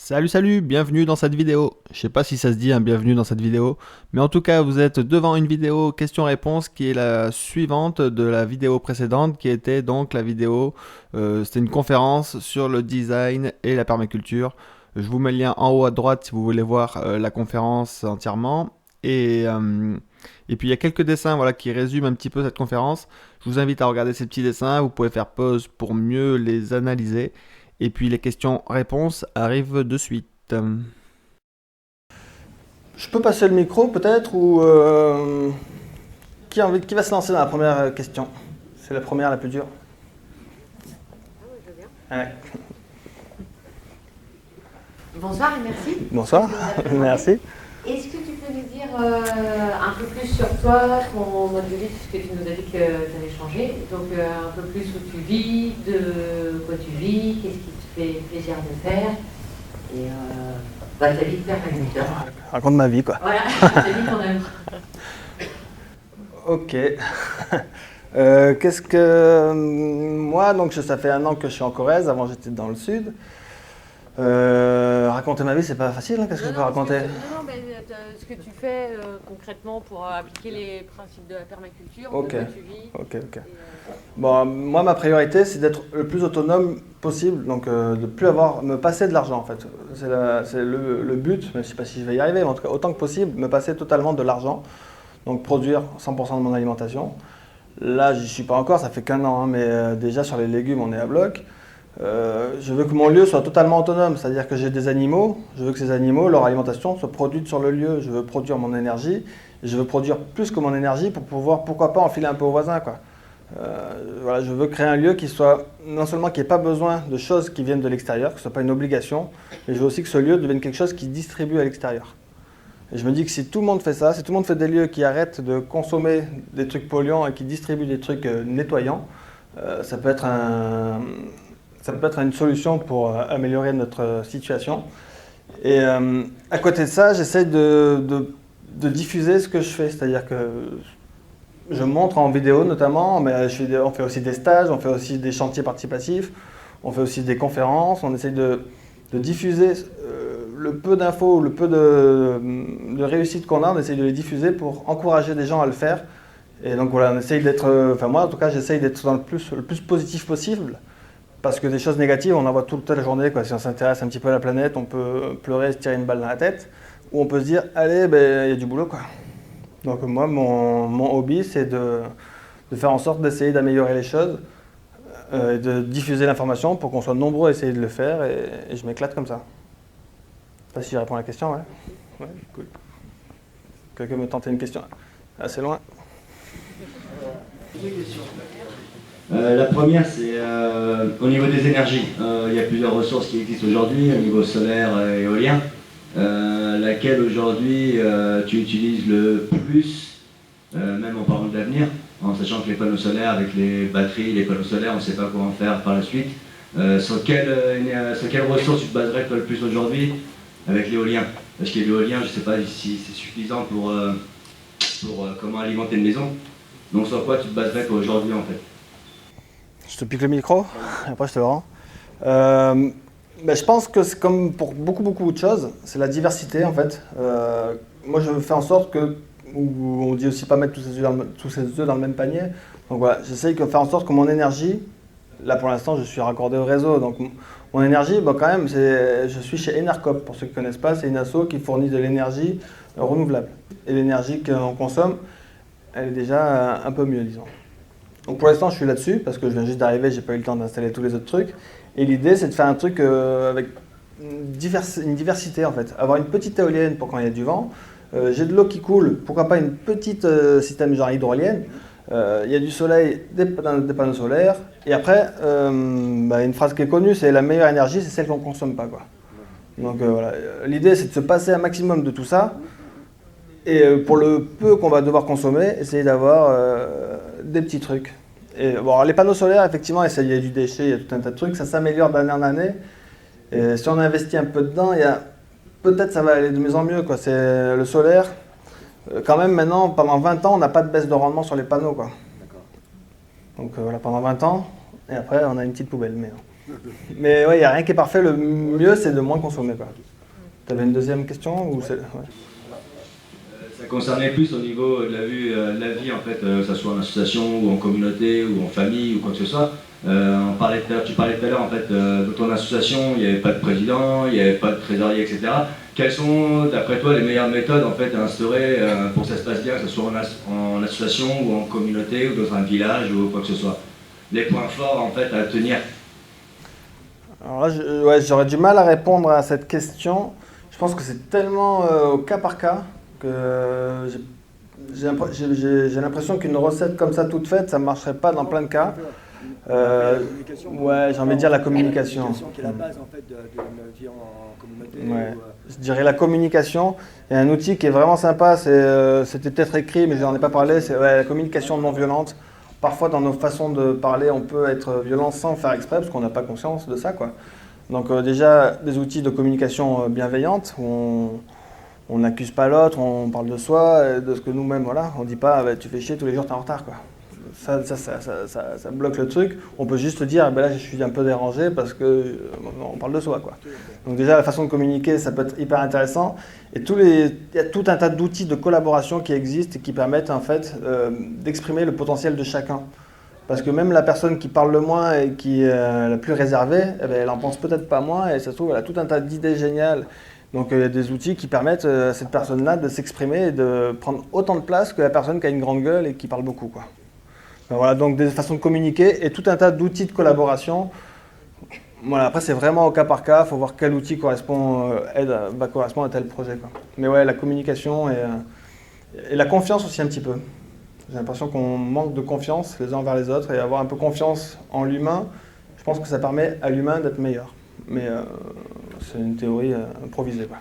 Salut, bienvenue dans cette vidéo. Je sais pas si ça se dit bienvenue dans cette vidéo, mais en tout cas vous êtes devant une vidéo question-réponse qui est la suivante de la vidéo précédente qui était donc la vidéo, c'était une conférence sur le design et la permaculture. Je vous mets le lien en haut à droite si vous voulez voir la conférence entièrement. Et puis il y a quelques dessins voilà, qui résument un petit peu cette conférence. Je vous invite à regarder ces petits dessins, vous pouvez faire pause pour mieux les analyser. Et puis les questions-réponses arrivent de suite. Je peux passer le micro peut-être ou qui va se lancer dans la première question? C'est la première la plus dure. Ah oui, je veux bien. Ouais. Bonsoir et merci. Bonsoir, merci. Est-ce que tu peux nous dire un peu plus sur toi, ton mode de vie, puisque tu nous as dit que tu avais changé, donc un peu plus où tu vis, de quoi tu vis, qu'est-ce qui te fait plaisir de faire, et ta vie de permaculteur. Raconte ma vie quoi. Voilà, ta vie ton œuvre. Ok. Qu'est-ce que... Moi, donc ça fait 1 an que je suis en Corrèze, avant j'étais dans le sud. Raconter ma vie, c'est pas facile, hein. Qu'est-ce que je peux raconter? Non, mais ce que tu fais concrètement pour appliquer les principes de la permaculture, Ok. de quoi tu vis. Ok. Bon, moi, ma priorité, c'est d'être le plus autonome possible, donc de plus me passer de l'argent en fait. C'est le but, mais je sais pas si je vais y arriver, mais en tout cas, autant que possible, me passer totalement de l'argent, donc produire 100% de mon alimentation. Là, j'y suis pas encore, ça fait qu'1 an, hein, mais déjà sur les légumes, on est à bloc. Je veux que mon lieu soit totalement autonome, c'est-à-dire que j'ai des animaux, je veux que ces animaux, leur alimentation soit produite sur le lieu, je veux produire mon énergie, et je veux produire plus que mon énergie pour pouvoir, pourquoi pas, enfiler un peu aux voisins, quoi. Voilà, je veux créer un lieu qui soit, non seulement qui n'ait pas besoin de choses qui viennent de l'extérieur, que ce ne soit pas une obligation, mais je veux aussi que ce lieu devienne quelque chose qui distribue à l'extérieur. Et je me dis que si tout le monde fait ça, si tout le monde fait des lieux qui arrêtent de consommer des trucs polluants et qui distribuent des trucs nettoyants, ça peut être une solution pour améliorer notre situation. Et à côté de ça, j'essaie de diffuser ce que je fais, c'est-à-dire que je montre en vidéo notamment, mais on fait aussi des stages, on fait aussi des chantiers participatifs, on fait aussi des conférences, on essaie de diffuser le peu d'infos, le peu de réussite qu'on a, on essaie de les diffuser pour encourager des gens à le faire. Et donc voilà, on essaye d'être, enfin moi en tout cas j'essaye d'être dans le plus positif possible, parce que des choses négatives on en voit toute la journée, quoi. Si on s'intéresse un petit peu à la planète, on peut pleurer, se tirer une balle dans la tête, ou on peut se dire, allez, ben, y a du boulot, quoi. Donc moi, mon hobby, c'est de faire en sorte d'essayer d'améliorer les choses, et de diffuser l'information pour qu'on soit nombreux à essayer de le faire, et je m'éclate comme ça. Je sais pas si je réponds à la question, ouais. Ouais, cool. Quelqu'un me tentait une question assez loin. La première, c'est au niveau des énergies. Il y a plusieurs ressources qui existent aujourd'hui, au niveau solaire et éolien. Laquelle aujourd'hui tu utilises le plus, même en parlant de l'avenir, en sachant que les panneaux solaires, avec les batteries, les panneaux solaires, on ne sait pas comment faire par la suite. Sur quelle ressource tu te baserais toi le plus aujourd'hui avec l'éolien? Parce que l'éolien, je ne sais pas si c'est suffisant pour comment alimenter une maison. Donc sur quoi tu te baserais toi aujourd'hui en fait? Je te pique le micro, après je te le rends. Ben, je pense que c'est comme pour beaucoup de choses, c'est la diversité en fait. Moi je fais en sorte que, on dit aussi pas mettre tous ses œufs dans le même panier. Donc voilà, j'essaye de faire en sorte que mon énergie, là pour l'instant je suis raccordé au réseau, donc mon énergie, bon, quand même, je suis chez Enercop, pour ceux qui ne connaissent pas, c'est une asso qui fournit de l'énergie renouvelable. Et l'énergie qu'on consomme, elle est déjà un peu mieux, disons. Donc pour l'instant je suis là-dessus, parce que je viens juste d'arriver, j'ai pas eu le temps d'installer tous les autres trucs. Et l'idée c'est de faire un truc avec une diversité en fait. Avoir une petite éolienne pour quand il y a du vent. J'ai de l'eau qui coule, pourquoi pas une petite système genre hydrolienne. Il y a du soleil, des panneaux solaires. Et après, une phrase qui est connue, c'est la meilleure énergie, c'est celle qu'on ne consomme pas, quoi. Donc voilà, l'idée c'est de se passer un maximum de tout ça. Et pour le peu qu'on va devoir consommer, essayer d'avoir des petits trucs. Et bon, les panneaux solaires, effectivement, il y a du déchet, il y a tout un tas de trucs, ça s'améliore d'année en année. Et si on investit un peu dedans, peut-être ça va aller de mieux en mieux, quoi. C'est le solaire. Quand même, maintenant, pendant 20 ans, on n'a pas de baisse de rendement sur les panneaux, quoi. Donc voilà, pendant 20 ans, et après, on a une petite poubelle. Mais Mais ouais, il n'y a rien qui est parfait. Le mieux, c'est de moins consommer, quoi. Tu avais une deuxième question ou ouais. Ça concernait plus au niveau de la vie en fait, que ce soit en association ou en communauté ou en famille ou quoi que ce soit. Tu parlais tout à l'heure en fait de ton association, il n'y avait pas de président, il n'y avait pas de trésorier, etc. Quelles sont, d'après toi, les meilleures méthodes en fait à instaurer pour que ça se passe bien, que ce soit en association ou en communauté ou dans un village ou quoi que ce soit? Les points forts en fait à tenir. Alors là, ouais, j'aurais du mal à répondre à cette question. Je pense que c'est tellement au cas par cas que j'ai l'impression qu'une recette comme ça toute faite, ça ne marcherait pas dans plein de cas. Ouais, j'ai envie de dire la communication. Qui est la base en fait d'une vie en communauté. Ouais. Je dirais la communication. Il y a un outil qui est vraiment sympa, c'était peut-être écrit, mais je n'en ai pas parlé, c'est la communication non violente. Parfois, dans nos façons de parler, on peut être violent sans faire exprès, parce qu'on n'a pas conscience de ça, quoi. Donc déjà, des outils de communication bienveillante, où on n'accuse pas l'autre, on parle de soi, de ce que nous-mêmes, voilà. On ne dit pas tu fais chier, tous les jours, tu es en retard, quoi. Ça bloque le truc. On peut juste dire là, je suis un peu dérangé parce que on parle de soi, quoi. Donc déjà, la façon de communiquer, ça peut être hyper intéressant. Et il y a tout un tas d'outils de collaboration qui existent et qui permettent en fait d'exprimer le potentiel de chacun. Parce que même la personne qui parle le moins et qui est la plus réservée, eh bien, elle en pense peut-être pas moins et ça se trouve, elle a tout un tas d'idées géniales. Donc il y a des outils qui permettent à cette personne-là de s'exprimer et de prendre autant de place que la personne qui a une grande gueule et qui parle beaucoup, quoi. Voilà, donc des façons de communiquer et tout un tas d'outils de collaboration. Voilà, après c'est vraiment au cas par cas, il faut voir quel outil va correspondre à tel projet, quoi. Mais ouais, la communication et la confiance aussi un petit peu. J'ai l'impression qu'on manque de confiance les uns envers les autres et avoir un peu confiance en l'humain, je pense que ça permet à l'humain d'être meilleur. Mais c'est une théorie improvisée, quoi.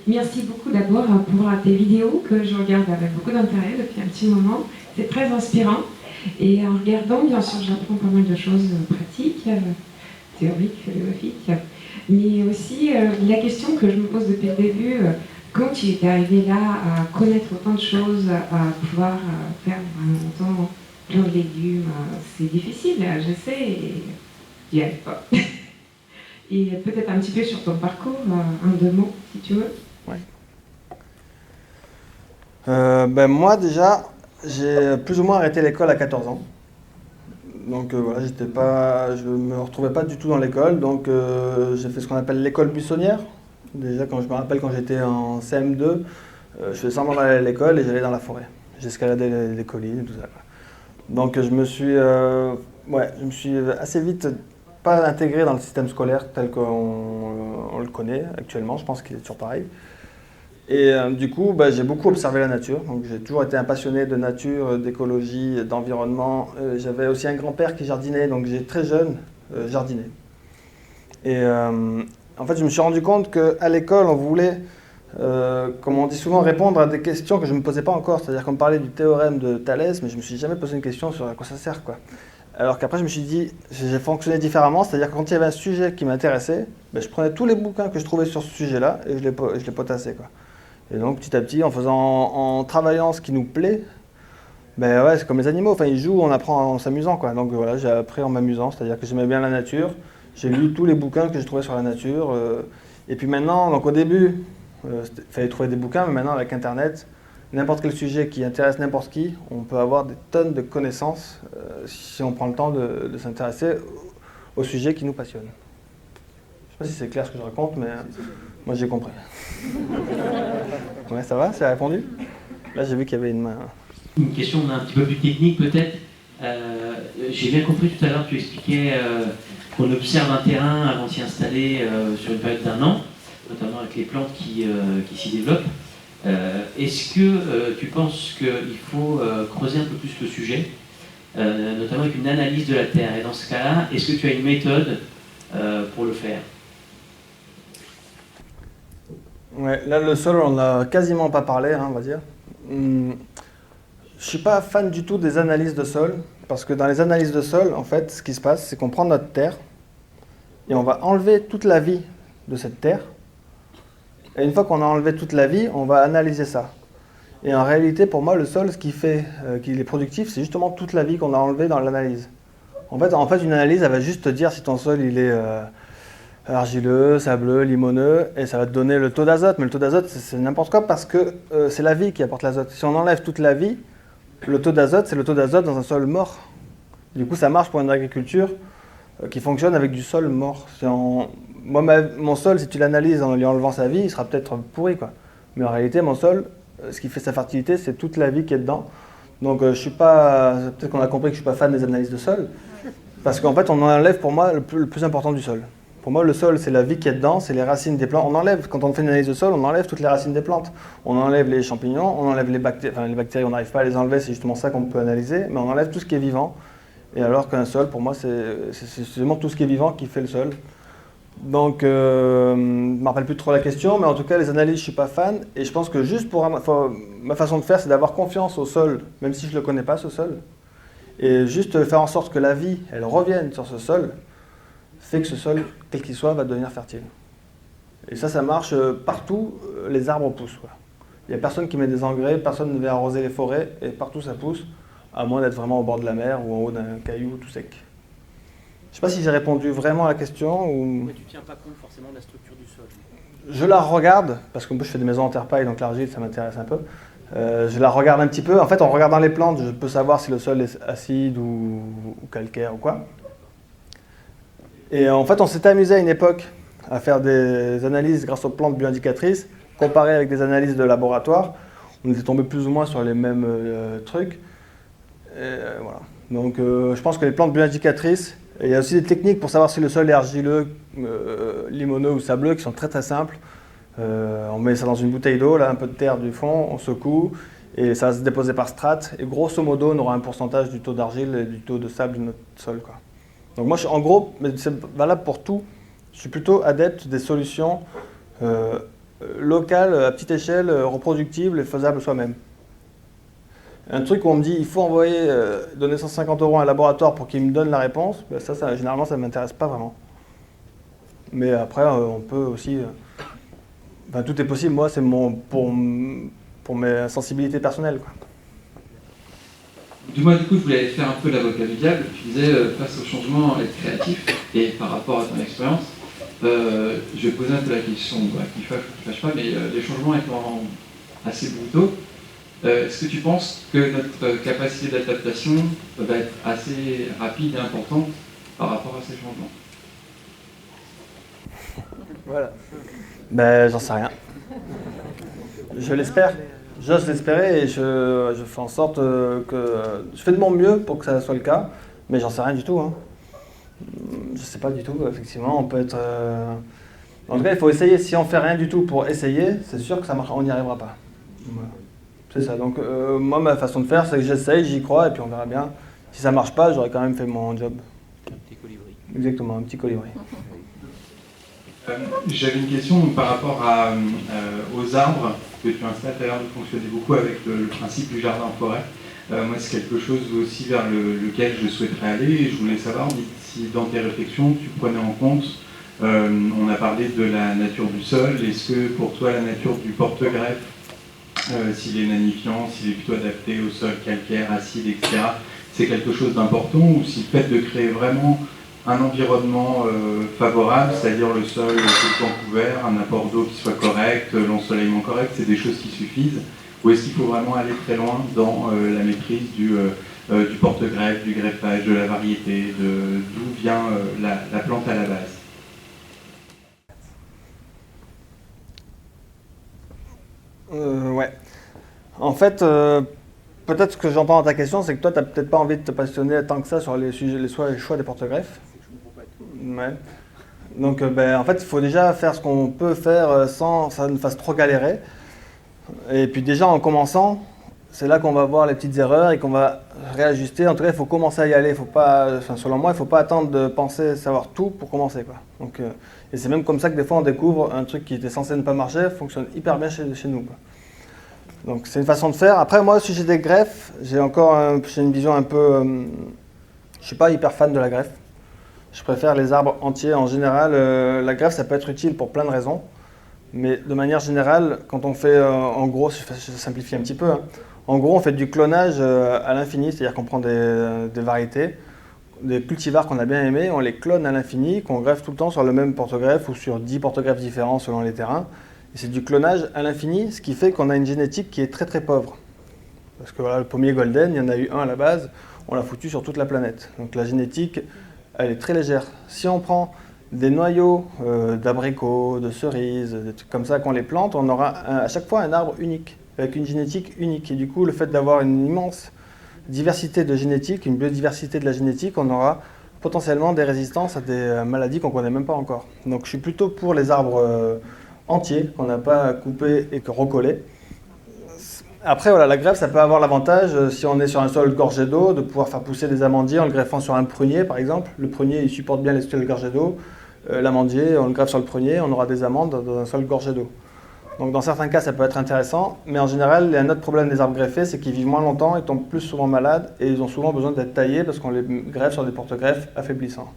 Merci beaucoup d'abord pour tes vidéos que je regarde avec beaucoup d'intérêt depuis un petit moment. C'est très inspirant. Et en regardant, bien sûr, j'apprends pas mal de choses pratiques, théoriques, philosophiques. Mais aussi, la question que je me pose depuis le début, quand tu es arrivé là à connaître autant de choses, à pouvoir faire vraiment autant plein de légumes, c'est difficile, je sais, et j'y arrive pas. Et peut-être un petit peu sur ton parcours, deux mots, si tu veux. Ouais. Moi, déjà, j'ai plus ou moins arrêté l'école à 14 ans. Donc voilà, je ne me retrouvais pas du tout dans l'école. Donc j'ai fait ce qu'on appelle l'école buissonnière. Déjà, je me rappelle quand j'étais en CM2, je faisais semblant d'aller à l'école et j'allais dans la forêt. J'escaladais les collines et tout ça, quoi. Donc je me suis assez vite pas intégré dans le système scolaire tel qu'on le connaît actuellement. Je pense qu'il est toujours pareil. Et du coup, j'ai beaucoup observé la nature. Donc j'ai toujours été un passionné de nature, d'écologie, d'environnement. J'avais aussi un grand-père qui jardinait, donc j'ai très jeune jardiné. Et en fait, je me suis rendu compte qu'à l'école, on voulait, comme on dit souvent, répondre à des questions que je ne me posais pas encore. C'est-à-dire qu'on me parlait du théorème de Thalès, mais je ne me suis jamais posé une question sur à quoi ça sert, quoi. Alors qu'après, je me suis dit, j'ai fonctionné différemment, c'est-à-dire que quand il y avait un sujet qui m'intéressait, je prenais tous les bouquins que je trouvais sur ce sujet-là et je les potassais, quoi. Et donc, petit à petit, en travaillant ce qui nous plaît, c'est comme les animaux, enfin, ils jouent, on apprend en s'amusant, quoi. Donc voilà, j'ai appris en m'amusant, c'est-à-dire que j'aimais bien la nature, j'ai lu tous les bouquins que je trouvais sur la nature, et puis maintenant, donc au début, il fallait trouver des bouquins, mais maintenant, avec Internet, n'importe quel sujet qui intéresse n'importe qui, on peut avoir des tonnes de connaissances si on prend le temps de s'intéresser au sujet qui nous passionne. Je ne sais pas si c'est clair ce que je raconte, mais moi j'ai compris. Ouais, ça va? C'est répondu? Là j'ai vu qu'il y avait une main. Une question un petit peu plus technique peut-être. J'ai bien compris tout à l'heure, tu expliquais qu'on observe un terrain avant de s'y installer sur une période d'1 an, notamment avec les plantes qui s'y développent. Est-ce que tu penses qu'il faut creuser un peu plus le sujet, notamment avec une analyse de la Terre? Et dans ce cas-là, est-ce que tu as une méthode pour le faire? Ouais, là le sol, on n'a quasiment pas parlé, on va dire. Je ne suis pas fan du tout des analyses de sol, parce que dans les analyses de sol, en fait, ce qui se passe, c'est qu'on prend notre terre et on va enlever toute la vie de cette terre. Et une fois qu'on a enlevé toute la vie, on va analyser ça. Et en réalité, pour moi, le sol, ce qui fait qu'il est productif, c'est justement toute la vie qu'on a enlevée dans l'analyse. En fait, une analyse, elle va juste te dire si ton sol il est argileux, sableux, limoneux, et ça va te donner le taux d'azote. Mais le taux d'azote, c'est n'importe quoi parce que c'est la vie qui apporte l'azote. Si on enlève toute la vie, le taux d'azote, c'est le taux d'azote dans un sol mort. Du coup, ça marche pour une agriculture qui fonctionne avec du sol mort. Moi, mon sol, si tu l'analyses en lui enlevant sa vie, il sera peut-être pourri, quoi. Mais en réalité, mon sol, ce qui fait sa fertilité, c'est toute la vie qui est dedans. Donc, je suis pas. Peut-être qu'on a compris que je suis pas fan des analyses de sol, parce qu'en fait, on enlève pour moi le plus important du sol. Pour moi, le sol, c'est la vie qui est dedans, c'est les racines des plantes. On enlève, quand on fait une analyse de sol, on enlève toutes les racines des plantes. On enlève les champignons, on enlève les bactéries. Enfin, les bactéries, on n'arrive pas à les enlever, c'est justement ça qu'on peut analyser, mais on enlève tout ce qui est vivant. Et alors qu'un sol, pour moi, c'est vraiment tout ce qui est vivant qui fait le sol. Donc, je ne me rappelle plus trop la question, mais en tout cas, les analyses, je ne suis pas fan. Et je pense que juste ma façon de faire, c'est d'avoir confiance au sol, même si je ne le connais pas, ce sol. Et juste faire en sorte que la vie, elle revienne sur ce sol, fait que ce sol, quel qu'il soit, va devenir fertile. Et ça marche partout, les arbres poussent, quoi. Il n'y a personne qui met des engrais, personne ne vient arroser les forêts, et partout ça pousse, à moins d'être vraiment au bord de la mer ou en haut d'un caillou tout sec. Je ne sais pas si j'ai répondu vraiment à la question ou... Mais tu ne tiens pas compte forcément de la structure du sol. Je la regarde, parce que moi je fais des maisons en terre-paille, donc l'argile ça m'intéresse un peu. Je la regarde un petit peu. En fait, en regardant les plantes, je peux savoir si le sol est acide ou calcaire ou quoi. Et en fait, on s'était amusé à une époque à faire des analyses grâce aux plantes bioindicatrices, comparées avec des analyses de laboratoire. On était tombé plus ou moins sur les mêmes trucs. Et, voilà. Donc, je pense que les plantes bioindicatrices, il y a aussi des techniques pour savoir si le sol est argileux, limoneux ou sableux qui sont très très simples. On met ça dans une bouteille d'eau, là, un peu de terre du fond, on secoue et ça va se déposer par strates. Et grosso modo, on aura un pourcentage du taux d'argile et du taux de sable de notre sol, quoi. Donc moi, en gros, mais c'est valable pour tout, je suis plutôt adepte des solutions locales, à petite échelle, reproductibles et faisables soi-même. Un truc où on me dit il faut donner 150 € à un laboratoire pour qu'il me donne la réponse, ben généralement ça ne m'intéresse pas vraiment. Mais après, on peut aussi... Enfin, tout est possible, moi c'est pour mes sensibilités personnelles, quoi. Du coup, je voulais faire un peu l'avocat du diable. Tu disais, face au changement, être créatif. Et par rapport à ton expérience, je vais poser un peu la question, qui fâche ou qui fâche pas, mais les changements étant assez brutaux, est-ce que tu penses que notre capacité d'adaptation va être assez rapide et importante par rapport à ces changements? Voilà. Ben, j'en sais rien. Je l'espère. J'ose l'espérer et je fais en sorte que... Je fais de mon mieux pour que ça soit le cas, mais j'en sais rien du tout, hein. Je sais pas du tout, effectivement, on peut être... En tout cas, il faut essayer. Si on fait rien du tout pour essayer, c'est sûr que ça marche, on n'y arrivera pas. Voilà. C'est ça. Donc, moi, ma façon de faire, c'est que j'essaye, j'y crois, et puis on verra bien. Si ça marche pas, j'aurais quand même fait mon job. Un petit colibri. Exactement, un petit colibri. J'avais une question par rapport aux arbres que tu installes. Tu as l'air de fonctionner beaucoup avec le principe du jardin en forêt. Moi, c'est quelque chose aussi vers lequel je souhaiterais aller. Et je voulais savoir si dans tes réflexions, tu prenais en compte, on a parlé de la nature du sol. Est-ce que pour toi, la nature du porte-greffe, s'il est nanifiant, s'il est plutôt adapté au sol calcaire, acide, etc., c'est quelque chose d'important, ou si le fait de créer vraiment un environnement favorable, c'est-à-dire le sol tout le temps couvert, un apport d'eau qui soit correct, l'ensoleillement correct, c'est des choses qui suffisent? Ou est-ce qu'il faut vraiment aller très loin dans la maîtrise du porte-greffe, du greffage, de la variété, d'où vient la plante à la base? Ouais. En fait, peut-être ce que j'entends dans ta question, c'est que toi, tu n'as peut-être pas envie de te passionner tant que ça sur les choix des porte-greffes. Ouais. Donc, en fait, il faut déjà faire ce qu'on peut faire sans que ça ne fasse trop galérer. Et puis déjà, en commençant, c'est là qu'on va voir les petites erreurs et qu'on va réajuster. En tout cas, il faut commencer à y aller. Faut pas, selon moi, il ne faut pas attendre de penser savoir tout pour commencer, quoi. Donc, et c'est même comme ça que des fois, on découvre un truc qui était censé ne pas marcher, fonctionne hyper bien chez nous, quoi. Donc, c'est une façon de faire. Après, moi, si j'ai des greffes, j'ai une vision un peu... je ne suis pas hyper fan de la greffe. Je préfère les arbres entiers. En général, la greffe, ça peut être utile pour plein de raisons. Mais de manière générale, quand on fait, en gros, je simplifie un petit peu, hein. En gros, on fait du clonage à l'infini, c'est-à-dire qu'on prend des variétés, des cultivars qu'on a bien aimés, on les clone à l'infini, qu'on greffe tout le temps sur le même porte-greffe ou sur 10 porte-greffes différents selon les terrains. Et c'est du clonage à l'infini, ce qui fait qu'on a une génétique qui est très très pauvre. Parce que voilà, le pommier golden, il y en a eu un à la base, on l'a foutu sur toute la planète. Donc la génétique, elle est très légère. Si on prend des noyaux d'abricots, de cerises, des trucs comme ça, qu'on les plante, on aura à chaque fois un arbre unique, avec une génétique unique. Et du coup, le fait d'avoir une immense diversité de génétique, une biodiversité de la génétique, on aura potentiellement des résistances à des maladies qu'on ne connaît même pas encore. Donc je suis plutôt pour les arbres entiers, qu'on n'a pas coupés et que recollés. Après, voilà, la greffe, ça peut avoir l'avantage, si on est sur un sol gorgé d'eau, de pouvoir faire pousser des amandiers en le greffant sur un prunier, par exemple. Le prunier, il supporte bien les sols gorgés d'eau. L'amandier, on le greffe sur le prunier, on aura des amandes dans un sol gorgé d'eau. Donc dans certains cas, ça peut être intéressant, mais en général, il y a un autre problème des arbres greffés, c'est qu'ils vivent moins longtemps, ils tombent plus souvent malades, et ils ont souvent besoin d'être taillés parce qu'on les greffe sur des porte-greffes affaiblissants.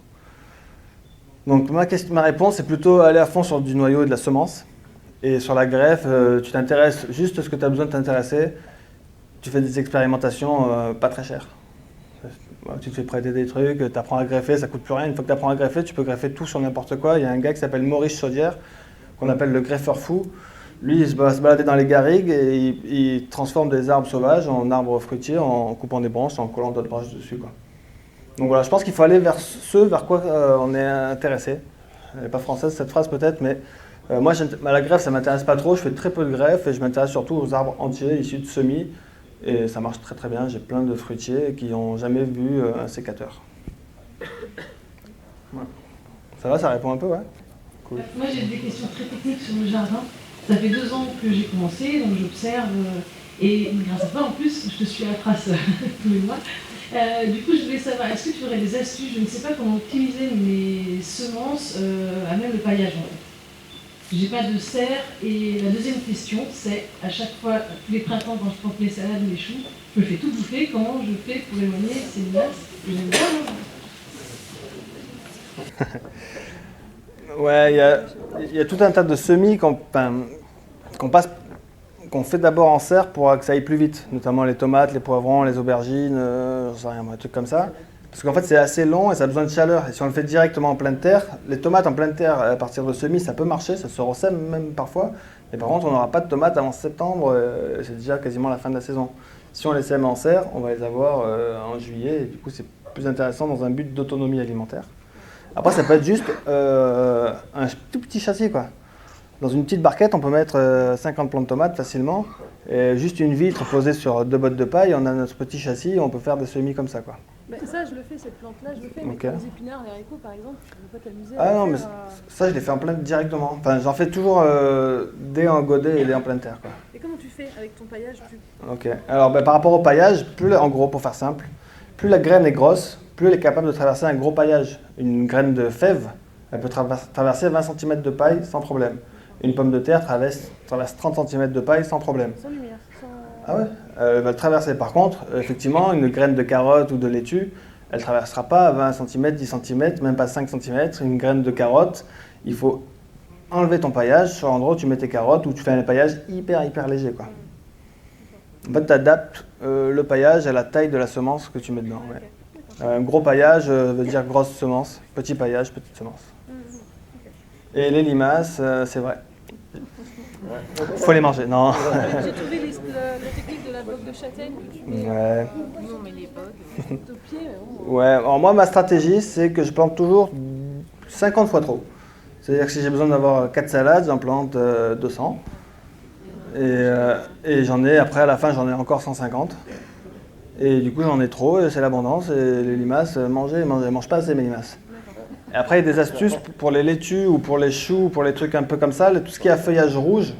Donc ma réponse, c'est plutôt aller à fond sur du noyau et de la semence. Et sur la greffe, tu t'intéresses juste à ce que tu as besoin de t'intéresser. Tu fais des expérimentations pas très chères. Tu te fais prêter des trucs, tu apprends à greffer, ça coûte plus rien. Une fois que tu apprends à greffer, tu peux greffer tout sur n'importe quoi. Il y a un gars qui s'appelle Maurice Chaudière, qu'on appelle le greffeur fou. Lui, il va se balader dans les garrigues et il transforme des arbres sauvages en arbres fruitiers en coupant des branches, en collant d'autres branches dessus, quoi. Donc voilà, je pense qu'il faut aller vers ce vers quoi on est intéressé. Elle n'est pas française cette phrase peut-être, mais moi la greffe ça ne m'intéresse pas trop, je fais très peu de greffe et je m'intéresse surtout aux arbres entiers issus de semis. Et ça marche très très bien, j'ai plein de fruitiers qui n'ont jamais vu un sécateur. Voilà. Ça va, ça répond un peu, ouais? Cool. Moi j'ai des questions très techniques sur le jardin. Ça fait 2 ans que j'ai commencé, donc j'observe, et grâce à toi en plus, je te suis à la trace tous les mois. Du coup, je voulais savoir, est-ce que tu aurais des astuces? Je ne sais pas comment optimiser mes semences, à même le paillage en fait. J'ai pas de serre, et la deuxième question, c'est à chaque fois, tous les printemps, quand je plante mes salades ou les choux, je me fais tout bouffer, comment je fais pour éloigner ces menaces que j'aime pas manger? Ouais, il y a tout un tas de semis qu'on fait d'abord en serre pour que ça aille plus vite, notamment les tomates, les poivrons, les aubergines, j'en sais rien, des trucs comme ça. Parce qu'en fait c'est assez long et ça a besoin de chaleur. Et si on le fait directement en pleine terre, les tomates en pleine terre à partir de semis, ça peut marcher, ça se ressème même parfois. Mais par contre on n'aura pas de tomates avant septembre, c'est déjà quasiment la fin de la saison. Si on les sème en serre, on va les avoir en juillet et du coup c'est plus intéressant dans un but d'autonomie alimentaire. Après, ça peut être juste un tout petit châssis, quoi. Dans une petite barquette, on peut mettre 50 plants de tomates facilement. Et juste une vitre posée sur 2 bottes de paille, on a notre petit châssis et on peut faire des semis comme ça, quoi. Bah, ça, je le fais, cette plante-là, je le fais, mais Okay. les épinards, les haricots, par exemple, tu ne peux pas t'amuser Ah à non, mais faire, ça, je les fais en pleine directement. Enfin, j'en fais toujours dès en godet et dès en pleine terre, quoi. Et comment tu fais avec ton paillage Ok. Alors, par rapport au paillage, en gros, pour faire simple, plus la graine est grosse, plus elle est capable de traverser un gros paillage. Une graine de fève, elle peut traverser 20 cm de paille sans problème. Une pomme de terre traverse 30 cm de paille sans problème. sans lumière, sans... Ah ouais, elle va le traverser. Par contre, effectivement, une graine de carotte ou de laitue, elle ne traversera pas 20 cm, 10 cm, même pas 5 cm. Une graine de carotte, il faut enlever ton paillage sur l'endroit où tu mets tes carottes, où tu fais un paillage hyper léger, quoi. En fait, tu adaptes le paillage à la taille de la semence que tu mets dedans. Ouais. Un gros paillage veut dire grosse semence, petit paillage, petite semence. Et les limaces, c'est vrai. Faut les manger, non. J'ai trouvé la technique de la bogue de châtaigne que tu mets Ouais. non, mais les bogues au pied. Ouais, alors moi, ma stratégie, c'est que je plante toujours 50 fois trop. C'est-à-dire que si j'ai besoin d'avoir 4 salades, j'en plante 200. Et j'en ai, après, à la fin, j'en ai encore 150. Et du coup, j'en ai trop, et c'est l'abondance. Et les limaces, elles mangent pas assez mes limaces. Et après, il y a des astuces pour les laitues ou pour les choux, pour les trucs un peu comme ça. Tout ce qui est à feuillage rouge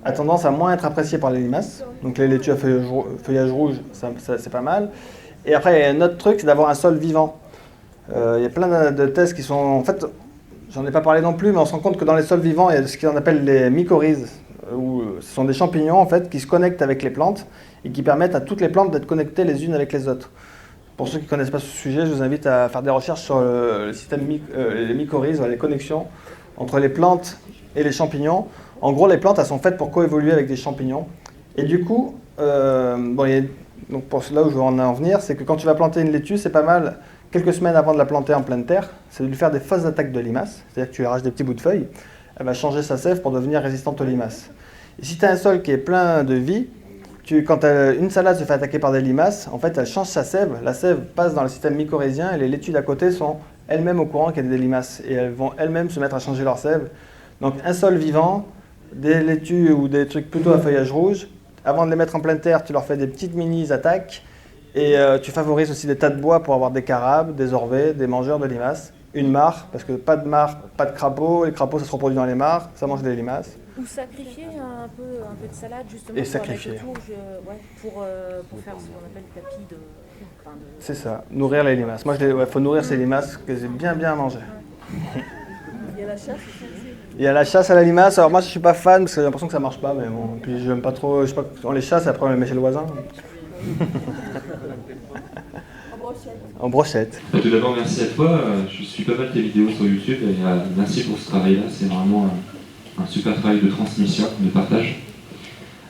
a tendance à moins être apprécié par les limaces. Donc les laitues à feuillage rouge, c'est pas mal. Et après, il y a un autre truc, c'est d'avoir un sol vivant. Il y a plein de tests qui sont... En fait, j'en ai pas parlé non plus, mais on se rend compte que dans les sols vivants, il y a ce qu'on appelle les mycorhizes. Où ce sont des champignons en fait, qui se connectent avec les plantes et qui permettent à toutes les plantes d'être connectées les unes avec les autres. Pour ceux qui ne connaissent pas ce sujet, je vous invite à faire des recherches sur le système les mycorhizes, les connexions entre les plantes et les champignons. En gros, les plantes, elles sont faites pour coévoluer avec des champignons. Et du coup, donc pour là où je veux en venir, c'est que quand tu vas planter une laitue, c'est pas mal, quelques semaines avant de la planter en pleine terre, c'est de lui faire des fausses attaques de limaces. C'est-à-dire que tu lui arraches des petits bouts de feuilles, elle va changer sa sève pour devenir résistante aux limaces. Et si tu as un sol qui est plein de vie, quand une salade se fait attaquer par des limaces, en fait, elle change sa sève. La sève passe dans le système mycorhizien et les laitues d'à côté sont elles-mêmes au courant qu'il y a des limaces. Et elles vont elles-mêmes se mettre à changer leur sève. Donc un sol vivant, des laitues ou des trucs plutôt à feuillage rouge, avant de les mettre en pleine terre, tu leur fais des petites mini-attaques et tu favorises aussi des tas de bois pour avoir des carabes, des orvets, des mangeurs de limaces. Une mare, parce que pas de mare, pas de crapauds. Les crapauds, ça se reproduit dans les mares, ça mange des limaces. Ou sacrifier un peu de salade justement Et pour sacrifier. mettre autour, pour faire ce qu'on appelle le tapis de... C'est ça, nourrir les limaces. Moi, il faut nourrir ces limaces que j'ai bien à manger. Il y a la chasse aussi. Il y a la chasse à la limace. Alors moi, je suis pas fan parce que j'ai l'impression que ça marche pas, mais bon. Puis j'aime pas trop. Je sais pas, on les chasse et après on les met chez le voisin. En brochette. Tout d'abord, merci à toi. Je suis pas mal tes vidéos sur YouTube et merci pour ce travail-là. C'est vraiment un super travail de transmission, de partage.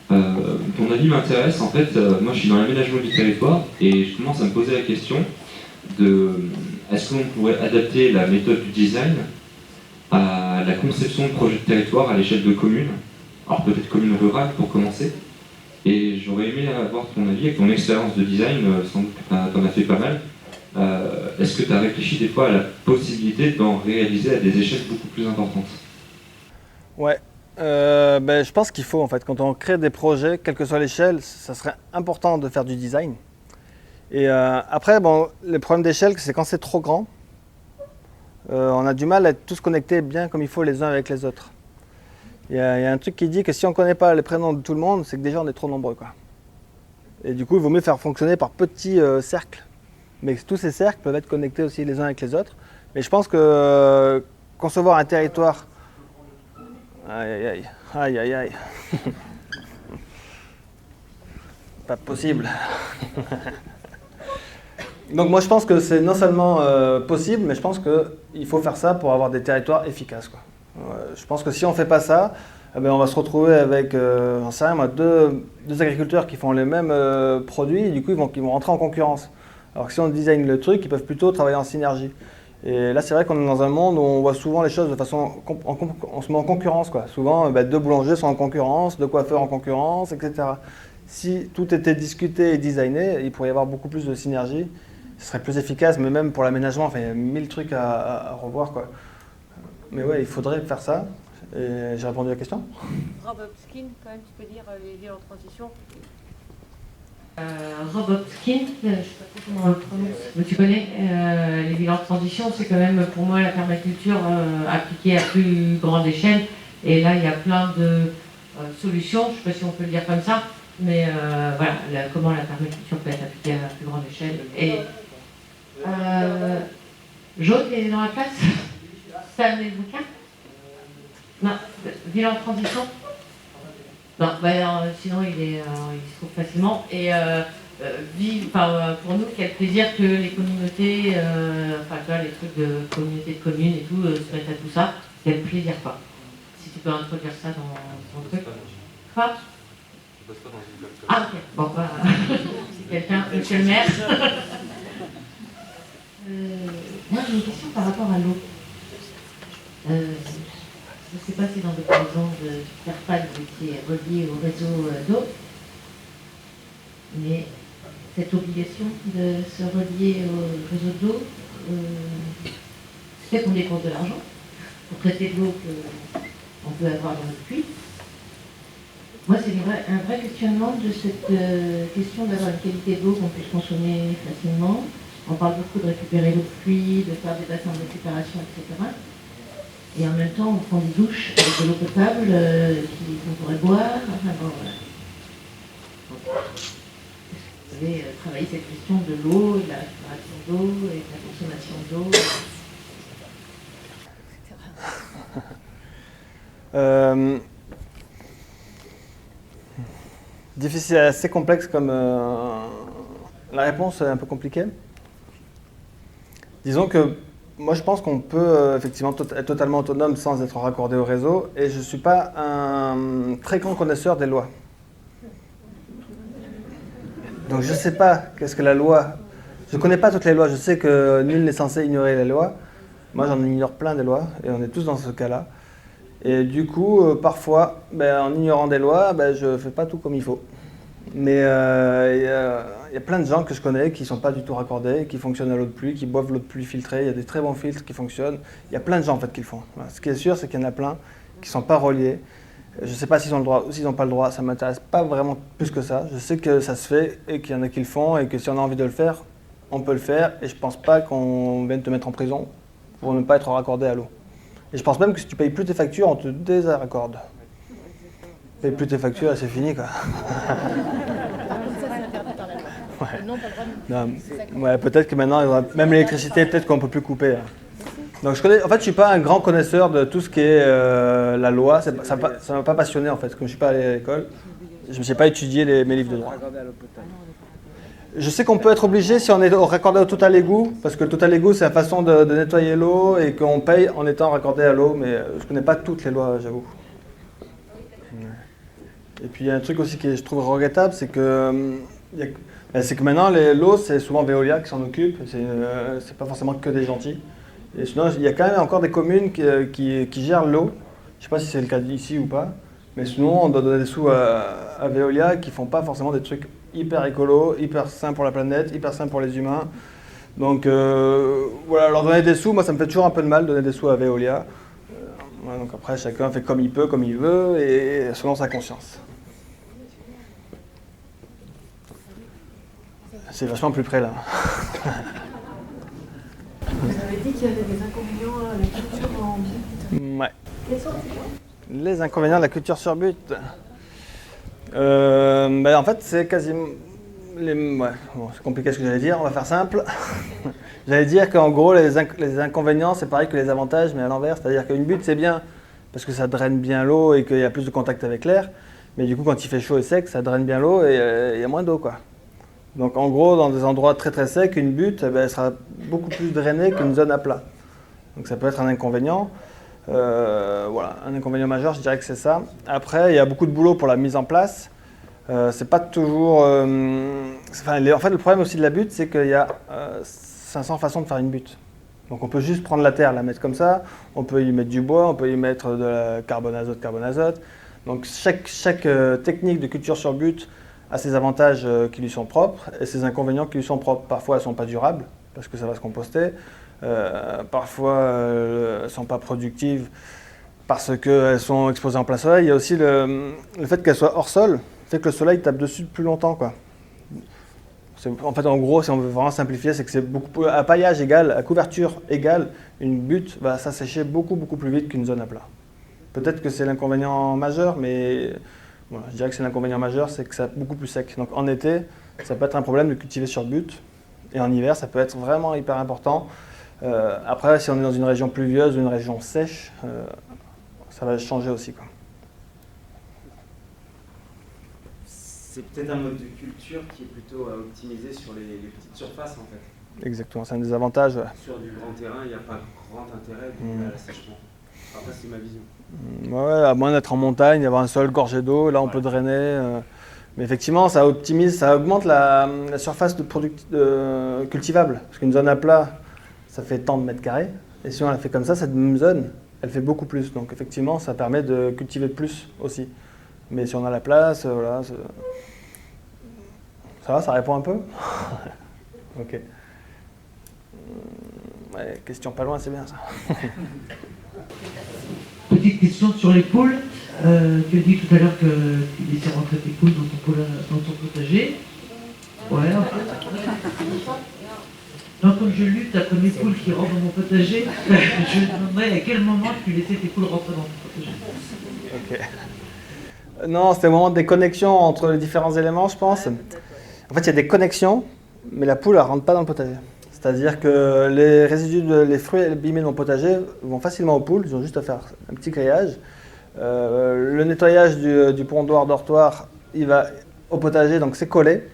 Ton avis m'intéresse. En fait, moi je suis dans l'aménagement du territoire et je commence à me poser la question de est-ce qu'on pourrait adapter la méthode du design à la conception de projets de territoire à l'échelle de communes, alors peut-être communes rurales pour commencer. Et j'aurais aimé avoir ton avis avec ton expérience de design, sans doute que tu en as fait pas mal. Est-ce que tu as réfléchi des fois à la possibilité d'en réaliser à des échelles beaucoup plus importantes? Ouais, je pense qu'il faut en fait, quand on crée des projets, quelle que soit l'échelle, ça serait important de faire du design. Et après, bon, le problème d'échelle, c'est quand c'est trop grand, on a du mal à être tous connectés bien comme il faut les uns avec les autres. Il y a un truc qui dit que si on ne connaît pas les prénoms de tout le monde, c'est que déjà on est trop nombreux, quoi. Et du coup, il vaut mieux faire fonctionner par petits cercles. Mais tous ces cercles peuvent être connectés aussi les uns avec les autres. Mais je pense que concevoir un territoire... Aïe, aïe, aïe, aïe, aïe. Pas possible. Donc moi je pense que c'est non seulement possible, mais je pense qu'il faut faire ça pour avoir des territoires efficaces, quoi. Je pense que si on ne fait pas ça, on va se retrouver avec j'en sais rien, moi, deux agriculteurs qui font les mêmes produits, et du coup ils vont rentrer en concurrence. Alors que si on design le truc, ils peuvent plutôt travailler en synergie. Et là c'est vrai qu'on est dans un monde où on voit souvent les choses de façon... on se met en concurrence, quoi. Souvent deux boulangers sont en concurrence, deux coiffeurs en concurrence, etc. Si tout était discuté et designé, il pourrait y avoir beaucoup plus de synergie. Ce serait plus efficace, mais même pour l'aménagement, enfin, il y a 1000 trucs à revoir, quoi. Mais ouais, il faudrait faire ça. Et j'ai répondu à la question. Rob Hopkins, quand même, tu peux dire les villes en transition. Rob Hopkins, je ne sais pas trop comment on le prononce, mais tu connais, les villes en transition, c'est quand même pour moi la permaculture appliquée à plus grande échelle. Et là, il y a plein de solutions, je ne sais pas si on peut le dire comme ça, mais voilà, comment la permaculture peut être appliquée à plus grande échelle. Et Jaune est dans la place. C'est un des bouquins? Non, ville en transition? Non, sinon il se trouve facilement. Et pour nous, quel plaisir que les communautés, les trucs de communauté de communes et tout, se mettent à tout ça. Quel plaisir, quoi. Si tu peux introduire ça dans ton truc. Quoi? Ah, ok. Bon, c'est quelqu'un, monsieur le maire. Moi, j'ai une question par rapport à l'eau. Je ne sais pas si dans votre maison de Fairfax vous étiez relié au réseau d'eau, mais cette obligation de se relier au réseau d'eau, c'est qu'on dépense de l'argent pour traiter de l'eau qu'on peut avoir dans le puits. Moi, c'est un vrai questionnement de cette question d'avoir une qualité d'eau qu'on puisse consommer facilement. On parle beaucoup de récupérer l'eau de pluie, de faire des bassins de récupération, etc. Et en même temps, on prend des douches avec de l'eau potable qu'on pourrait boire. Enfin bon, voilà. Vous avez travaillé cette question de l'eau, de la récupération d'eau et de la consommation d'eau, etc. Difficile, assez complexe comme... la réponse est un peu compliquée. Disons que Moi, je pense qu'on peut effectivement être totalement autonome sans être raccordé au réseau. Et je ne suis pas un très grand connaisseur des lois. Donc je ne sais pas qu'est-ce que la loi. Je ne connais pas toutes les lois. Je sais que nul n'est censé ignorer les lois. Moi, j'en ignore plein des lois. Et on est tous dans ce cas-là. Et du coup, parfois, en ignorant des lois, je ne fais pas tout comme il faut. Mais il y a plein de gens que je connais qui ne sont pas du tout raccordés, qui fonctionnent à l'eau de pluie, qui boivent l'eau de pluie filtrée. Il y a des très bons filtres qui fonctionnent. Il y a plein de gens en fait qui le font. Voilà. Ce qui est sûr, c'est qu'il y en a plein qui ne sont pas reliés. Je ne sais pas s'ils ont le droit ou s'ils n'ont pas le droit. Ça ne m'intéresse pas vraiment plus que ça. Je sais que ça se fait et qu'il y en a qui le font et que si on a envie de le faire, on peut le faire. Et je ne pense pas qu'on vienne te mettre en prison pour ne pas être raccordé à l'eau. Et je pense même que si tu payes plus tes factures, on te désraccorde. Tu payes plus tes factures et c'est fini quoi. Ouais, peut-être que maintenant, même l'électricité, peut-être qu'on ne peut plus couper. Donc en fait, je ne suis pas un grand connaisseur de tout ce qui est la loi. Ça ne m'a pas passionné en fait. Comme je ne suis pas allé à l'école, je ne sais pas étudier mes livres de droit. Je sais qu'on peut être obligé si on est raccordé au total égout, parce que le total égout, c'est la façon de nettoyer l'eau et qu'on paye en étant raccordé à l'eau, mais je ne connais pas toutes les lois, j'avoue. Et puis il y a un truc aussi que je trouve regrettable, c'est que maintenant, l'eau, c'est souvent Veolia qui s'en occupe, c'est pas forcément que des gentils. Et sinon, il y a quand même encore des communes qui gèrent l'eau, je ne sais pas si c'est le cas ici ou pas, mais sinon on doit donner des sous à Veolia qui ne font pas forcément des trucs hyper écolo, hyper sains pour la planète, hyper sains pour les humains. Donc voilà, leur donner des sous, moi ça me fait toujours un peu de mal de donner des sous à Veolia. Donc après, chacun fait comme il peut, comme il veut, et selon sa conscience. C'est vachement plus près là. Vous avez dit qu'il y avait des inconvénients à la culture en but. Ouais. Quels sont Les inconvénients de la culture sur but. En fait, c'est quasiment... c'est compliqué ce que j'allais dire, on va faire simple. J'allais dire qu'en gros, les inconvénients, c'est pareil que les avantages, mais à l'envers. C'est-à-dire qu'une butte, c'est bien, parce que ça draine bien l'eau et qu'il y a plus de contact avec l'air. Mais du coup, quand il fait chaud et sec, ça draine bien l'eau et il y a moins d'eau, quoi. Donc en gros, dans des endroits très très secs, une butte, elle sera beaucoup plus drainée qu'une zone à plat. Donc ça peut être un inconvénient. Voilà, un inconvénient majeur, je dirais que c'est ça. Après, il y a beaucoup de boulot pour la mise en place. C'est pas toujours... en fait, le problème aussi de la butte, c'est qu'il y a 500 façons de faire une butte. Donc on peut juste prendre la terre, la mettre comme ça. On peut y mettre du bois, on peut y mettre de la carbone-azote. Donc chaque technique de culture sur butte a ses avantages qui lui sont propres et ses inconvénients qui lui sont propres. Parfois, elles ne sont pas durables, parce que ça va se composter. Parfois, elles ne sont pas productives parce qu'elles sont exposées en plein soleil. Il y a aussi le fait qu'elles soient hors sol, fait que le soleil tape dessus plus longtemps, quoi. En fait, en gros, si on veut vraiment simplifier, c'est que c'est beaucoup à paillage égal, à couverture égale, une butte va s'assécher beaucoup plus vite qu'une zone à plat. Peut-être que c'est l'inconvénient majeur, mais voilà, je dirais que c'est l'inconvénient majeur, c'est que c'est beaucoup plus sec. Donc en été, ça peut être un problème de cultiver sur butte, et en hiver, ça peut être vraiment hyper important. Après, si on est dans une région pluvieuse ou une région sèche, ça va changer aussi, quoi. C'est peut-être un mode de culture qui est plutôt optimisé sur les petites surfaces en fait. Exactement, c'est un des avantages. Ouais. Sur du grand terrain, il n'y a pas grand intérêt à l'assèchement. Après, c'est ma vision. Ouais, à moins d'être en montagne, d'avoir un sol gorgé d'eau, là on peut drainer. Mais effectivement, ça optimise, ça augmente la surface cultivable. Parce qu'une zone à plat, ça fait tant de mètres carrés. Et si on la fait comme ça, cette même zone, elle fait beaucoup plus. Donc effectivement, ça permet de cultiver plus aussi. Mais si on a la place, voilà. Ça va, ça répond un peu. Ok. Ouais, question pas loin, c'est bien ça. Petite question sur les poules. Tu as dit tout à l'heure que tu laissais rentrer tes poules dans ton potager. Ouais, en fait. Donc, comme je lutte après mes poules qui rentrent dans mon potager, je me demanderais à quel moment tu laissais tes poules rentrer dans ton potager. Ok. Non, c'était au moment des connexions entre les différents éléments, je pense. En fait, il y a des connexions, mais la poule, elle ne rentre pas dans le potager. C'est-à-dire que les résidus, les fruits abîmés de mon potager vont facilement aux poules, ils ont juste à faire un petit grillage. Le nettoyage du pondoir dortoir, il va au potager, donc c'est collé.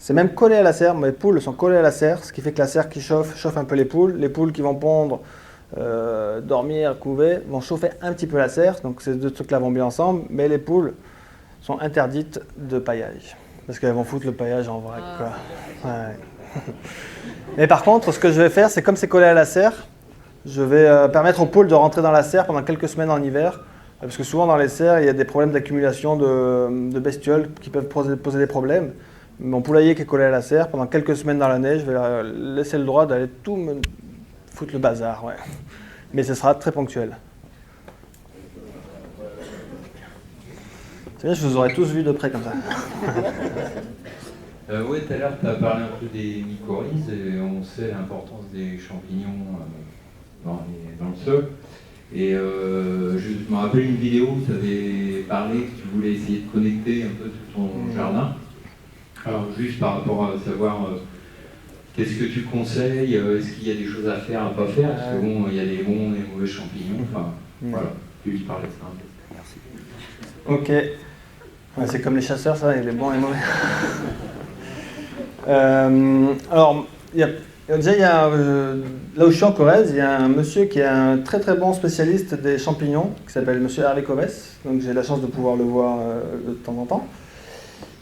c'est même collé à la serre. Mes poules sont collées à la serre, ce qui fait que la serre qui chauffe un peu les poules. Les poules qui vont pondre, dormir, couver, vont chauffer un petit peu la serre. Donc ces deux trucs-là vont bien ensemble, mais les poules sont interdites de paillage. Parce qu'elles vont foutre le paillage en vrac, quoi. Ouais. Mais par contre, ce que je vais faire, c'est comme c'est collé à la serre, je vais permettre aux poules de rentrer dans la serre pendant quelques semaines en hiver. Parce que souvent dans les serres, il y a des problèmes d'accumulation de bestioles qui peuvent poser des problèmes. Mon poulailler qui est collé à la serre, pendant quelques semaines dans l'année, je vais leur laisser le droit d'aller tout me foutre le bazar. Ouais. Mais ce sera très ponctuel. C'est bien, je vous aurais tous vu de près comme ça. Oui, tout à l'heure, tu as parlé un peu des mycorhizes et on sait l'importance des champignons dans le sol. Et je me rappelle une vidéo où tu avais parlé que tu voulais essayer de connecter un peu tout ton jardin. Alors juste par rapport à savoir qu'est-ce que tu conseilles, est-ce qu'il y a des choses à faire, à pas faire, parce que bon, il y a des bons et des mauvais champignons, enfin voilà, tu veux juste parler de ça un peu. Merci. Ok. Ouais, c'est comme les chasseurs, ça, il y a les bons et les mauvais. Alors, là où je suis en Corrèze, il y a un monsieur qui est un très très bon spécialiste des champignons, qui s'appelle monsieur Hervé Covès. Donc j'ai la chance de pouvoir le voir de temps en temps.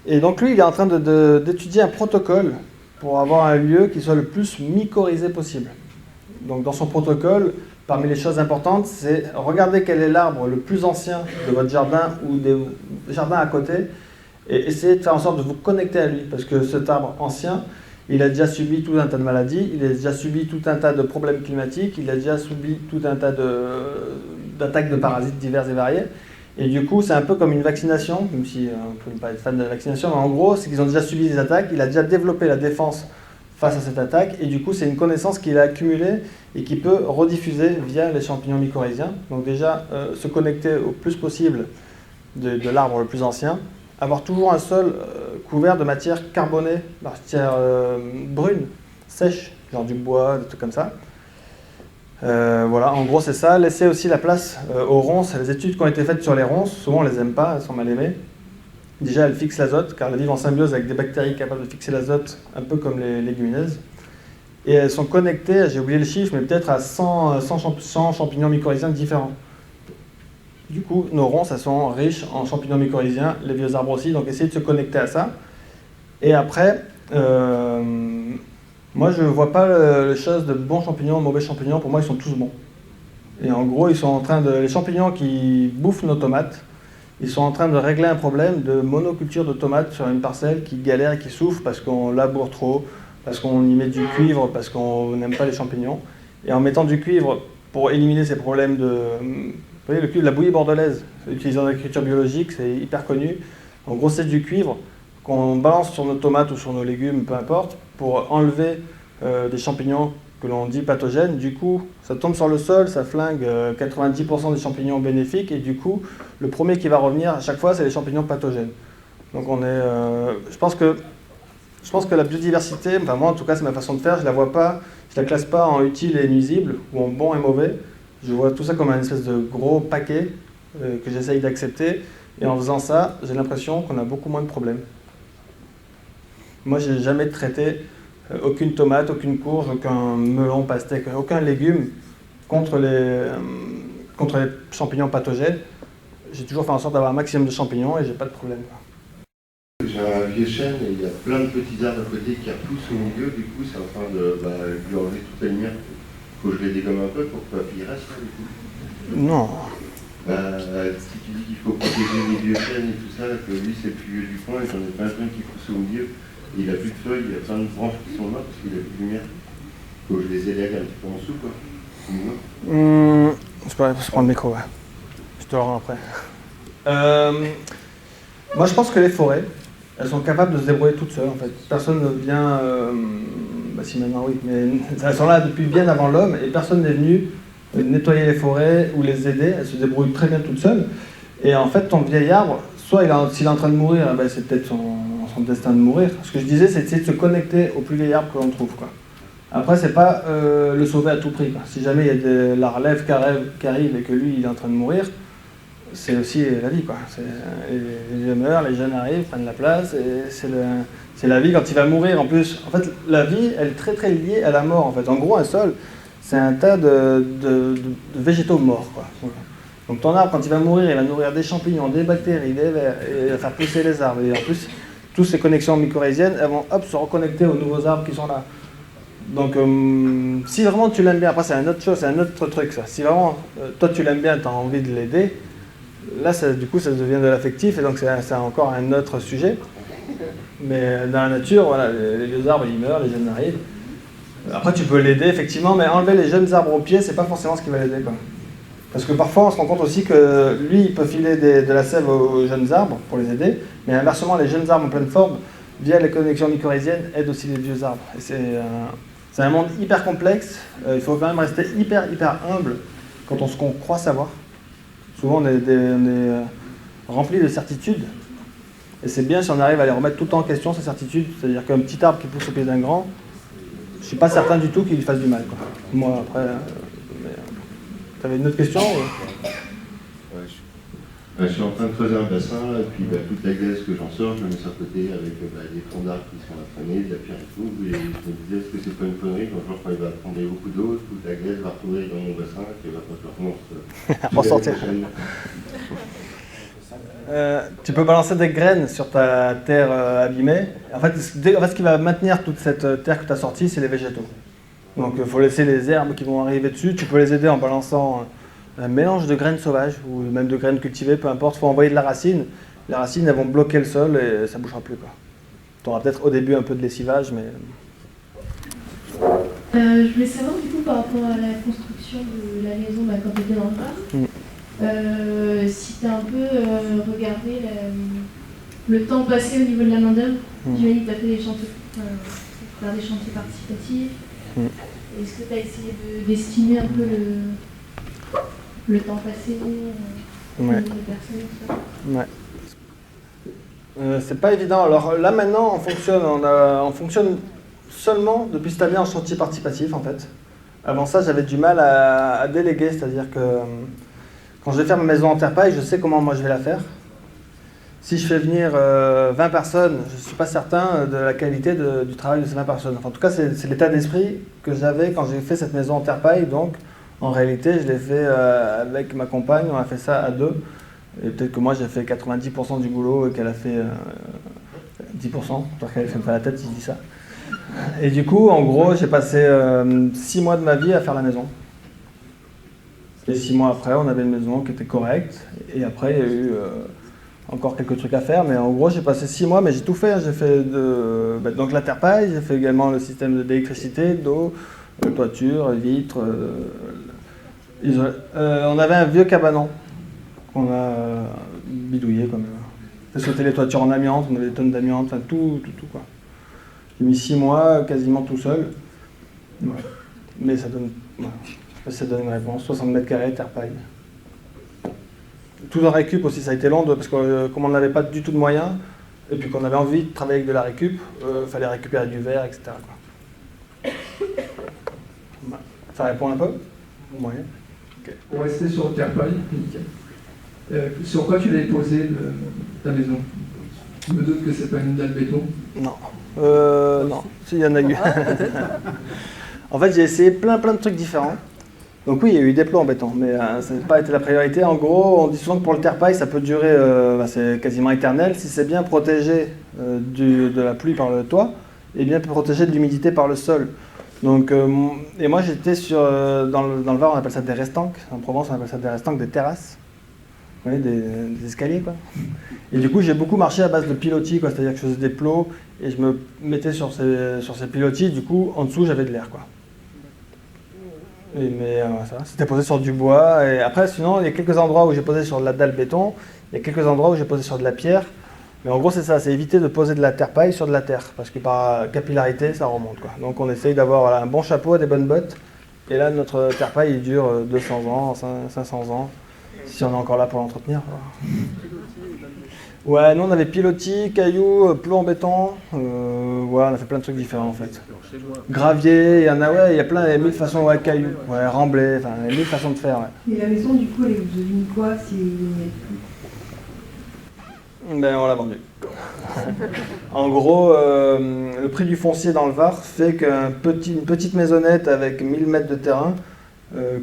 Et donc lui, il est en train d'étudier un protocole pour avoir un lieu qui soit le plus mycorhizé possible. Donc dans son protocole, parmi les choses importantes, c'est regarder quel est l'arbre le plus ancien de votre jardin ou des jardins à côté et essayer de faire en sorte de vous connecter à lui. Parce que cet arbre ancien, il a déjà subi tout un tas de maladies, il a déjà subi tout un tas de problèmes climatiques, il a déjà subi tout un tas d'attaques de parasites divers et variés. Et du coup, c'est un peu comme une vaccination, même si on peut ne pas être fan de la vaccination, mais en gros, c'est qu'ils ont déjà subi des attaques, il a déjà développé la défense face à cette attaque, et du coup, c'est une connaissance qu'il a accumulée et qui peut rediffuser via les champignons mycorhiziens. Donc déjà, se connecter au plus possible de l'arbre le plus ancien, avoir toujours un sol couvert de matière carbonée, matière brune, sèche, genre du bois, des trucs comme ça. Voilà, en gros c'est ça. Laisser aussi la place aux ronces. Les études qui ont été faites sur les ronces, souvent on les aime pas, elles sont mal aimées. Déjà elles fixent l'azote, car elles vivent en symbiose avec des bactéries capables de fixer l'azote, un peu comme les légumineuses. Et elles sont connectées, j'ai oublié le chiffre, mais peut-être à 100 champignons mycorhiziens différents. Du coup, nos ronces, elles sont riches en champignons mycorhiziens, les vieux arbres aussi, donc essayez de se connecter à ça. Et après, moi je ne vois pas les choses de bons champignons, de mauvais champignons, pour moi ils sont tous bons. Et en gros, ils sont en train les champignons qui bouffent nos tomates, ils sont en train de régler un problème de monoculture de tomates sur une parcelle qui galère et qui souffre parce qu'on laboure trop, parce qu'on y met du cuivre, parce qu'on n'aime pas les champignons. Et en mettant du cuivre pour éliminer ces problèmes de... Vous voyez, le cuivre, la bouillie bordelaise, utilisée en agriculture biologique, c'est hyper connu. En gros, c'est du cuivre qu'on balance sur nos tomates ou sur nos légumes, peu importe, pour enlever des champignons que l'on dit pathogènes. Du coup, ça tombe sur le sol, ça flingue 90% des champignons bénéfiques, et du coup, le premier qui va revenir à chaque fois, c'est les champignons pathogènes. Donc on est... je pense que la biodiversité, enfin moi en tout cas c'est ma façon de faire, je la classe pas en utile et nuisible, ou en bon et mauvais. Je vois tout ça comme un espèce de gros paquet que j'essaye d'accepter, et en faisant ça, j'ai l'impression qu'on a beaucoup moins de problèmes. Moi, j'ai jamais traité aucune tomate, aucune courge, aucun melon, pastèque, aucun légume contre les champignons pathogènes. J'ai toujours fait en sorte d'avoir un maximum de champignons et j'ai pas de problème. J'ai un vieux chêne et il y a plein de petits arbres à côté qui repoussent au milieu, du coup c'est en train de lui enlever toute la lumière. Faut que je les dégomme un peu pour que il reste là, du coup. Non. Si tu dis qu'il faut protéger les vieux chênes et tout ça, que lui c'est le plus vieux du coin et j'en ai plein qui poussent au milieu, il a plus de feuilles, il y a plein de branches qui sont mortes parce qu'il a plus de lumière. Faut que je les élève un petit peu en dessous, quoi. Je peux prendre le micro, ouais. Je te le rends après. Moi je pense que les forêts, elles sont capables de se débrouiller toutes seules en fait. Personne ne vient, si maintenant oui, mais elles sont là depuis bien avant l'homme et personne n'est venu nettoyer les forêts ou les aider, elles se débrouillent très bien toutes seules. Et en fait ton vieil arbre, soit s'il est en train de mourir, c'est peut-être son destin de mourir. Ce que je disais, c'est d'essayer de se connecter au plus vieil arbre que l'on trouve, quoi. Après, c'est pas le sauver à tout prix, quoi. Si jamais il y a la relève qui arrive et que lui il est en train de mourir, c'est aussi la vie, quoi. Les vieux meurent, les jeunes arrivent, prennent la place, et c'est la vie quand il va mourir. En plus, en fait, la vie, elle est très très liée à la mort. En fait, en gros, un sol, c'est un tas de végétaux morts, quoi. Voilà. Donc ton arbre, quand il va mourir, il va nourrir des champignons, des bactéries, des vers, et il va faire pousser les arbres. Et en plus, toutes ces connexions mycorhiziennes, elles vont hop, se reconnecter aux nouveaux arbres qui sont là. Donc, si vraiment tu l'aimes bien, après c'est une autre chose, c'est un autre truc ça. Si vraiment toi tu l'aimes bien, tu as envie de l'aider, là du coup ça devient de l'affectif et donc c'est encore un autre sujet. Mais dans la nature, voilà, les vieux arbres ils meurent, les jeunes arrivent. Après tu peux l'aider effectivement, mais enlever les jeunes arbres au pied, c'est pas forcément ce qui va l'aider, quoi. Parce que parfois on se rend compte aussi que lui il peut filer de la sève aux jeunes arbres pour les aider, mais inversement les jeunes arbres en pleine forme, via les connexions mycorhiziennes, aident aussi les vieux arbres. Et c'est un monde hyper complexe, il faut quand même rester hyper humble quand on croit savoir. Souvent on est rempli de certitudes, et c'est bien si on arrive à les remettre tout le temps en question, ces certitudes. C'est-à-dire qu'un petit arbre qui pousse au pied d'un grand, je suis pas certain du tout qu'il lui fasse du mal, quoi. Moi après... Tu avais une autre question Je suis en train de creuser un bassin, et puis toute la glaise que j'en sors, je la mets sur le côté avec des troncs d'arbres qui sont affamés, de la pierre et tout. Et je me disais, est-ce que c'est pas une connerie qu'un jour, quand il va prendre beaucoup d'eau, toute la glaise va retrouver dans mon bassin, et qu'il va pas faire ressortir. Tu peux balancer des graines sur ta terre abîmée. En fait, ce qui va maintenir toute cette terre que tu as sortie, c'est les végétaux. Donc il faut laisser les herbes qui vont arriver dessus. Tu peux les aider en balançant un mélange de graines sauvages ou même de graines cultivées, peu importe. Il faut envoyer de la racine. Les racines, elles vont bloquer le sol et ça ne bougera plus, quoi. Tu auras peut-être au début un peu de lessivage, mais... Je voulais savoir du coup par rapport à la construction de la maison quand tu étais dans le bar, si tu as un peu regardé le temps passé au niveau de la main-d'œuvre. J'imagine que tu as fait des chantiers participatifs. Est-ce que tu as essayé d'estimer un peu le temps passé au niveau des personnes, Ouais. C'est pas évident. Alors là maintenant on fonctionne seulement depuis cette année en chantier participatif en fait. Avant ça j'avais du mal à déléguer, c'est-à-dire que quand je vais faire ma maison en terre-paille, je sais comment moi je vais la faire. Si je fais venir 20 personnes, je ne suis pas certain de la qualité du travail de ces 20 personnes. Enfin, en tout cas, c'est l'état d'esprit que j'avais quand j'ai fait cette maison en terre-paille. Donc, en réalité, je l'ai fait avec ma compagne, on a fait ça à deux. Et peut-être que moi, j'ai fait 90% du boulot et qu'elle a fait 10%. Parce qu'elle fait pas la tête si je dis ça. Et du coup, en gros, j'ai passé 6 mois de ma vie à faire la maison. Et 6 mois après, on avait une maison qui était correcte. Et après, il y a eu... encore quelques trucs à faire, mais en gros j'ai passé 6 mois, mais j'ai tout fait. J'ai fait donc la terre-paille, j'ai fait également le système d'électricité, d'eau, toiture, vitres. On avait un vieux cabanon qu'on a bidouillé comme on a sauté les toitures en amiante, on avait des tonnes d'amiante, enfin tout quoi. J'ai mis 6 mois quasiment tout seul. Ouais. Mais ça donne, voilà. Je sais pas si ça donne une réponse. 60 mètres carrés, terre-paille. Tout en récup aussi, ça a été long parce que comme on n'avait pas du tout de moyens, et puis qu'on avait envie de travailler avec de la récup, fallait récupérer du verre, etc. quoi. Ça répond un peu? Moyen. Okay. Pour rester sur le terre-paille, sur quoi tu l'avais posé ta maison? Je me doute que c'est pas une dalle béton. Non. Non, il y en a eu. En fait, j'ai essayé plein de trucs différents. Donc oui, il y a eu des plots en béton, mais ça n'a pas été la priorité. En gros, on dit souvent que pour le terre-paille, ça peut durer, c'est quasiment éternel, si c'est bien protégé de la pluie par le toit, et bien protégé de l'humidité par le sol. Donc, et moi j'étais dans le Var, on appelle ça des restanques, en Provence on appelle ça des restanques, des terrasses, vous voyez, des escaliers quoi. Et du coup j'ai beaucoup marché à base de pilotis, quoi, c'est-à-dire que je faisais des plots, et je me mettais sur ces pilotis, du coup en dessous j'avais de l'air, quoi. Mais ça, c'était posé sur du bois. Et après, sinon, il y a quelques endroits où j'ai posé sur de la dalle béton. Il y a quelques endroits où j'ai posé sur de la pierre. Mais en gros, c'est ça, c'est éviter de poser de la terre-paille sur de la terre. Parce que par capillarité, ça remonte, quoi. Donc on essaye d'avoir un bon chapeau, des bonnes bottes. Et là, notre terre-paille, il dure 200 ans, 500 ans. Si on est encore là pour l'entretenir. Ouais, nous on avait pilotis, cailloux, plomb en béton. Ouais, on a fait plein de trucs différents en fait. Gravier, il y en a, ouais, il y a plein, il y a 1000 façons, ouais, cailloux, ouais, remblai, enfin, il y a 1000 façons de faire, ouais. Et la maison, du coup, elle vous devine quoi si vous n'y êtes plus? Ben, on l'a vendu. En gros, le prix du foncier dans le Var fait qu'une petite maisonnette avec 1000 mètres de terrain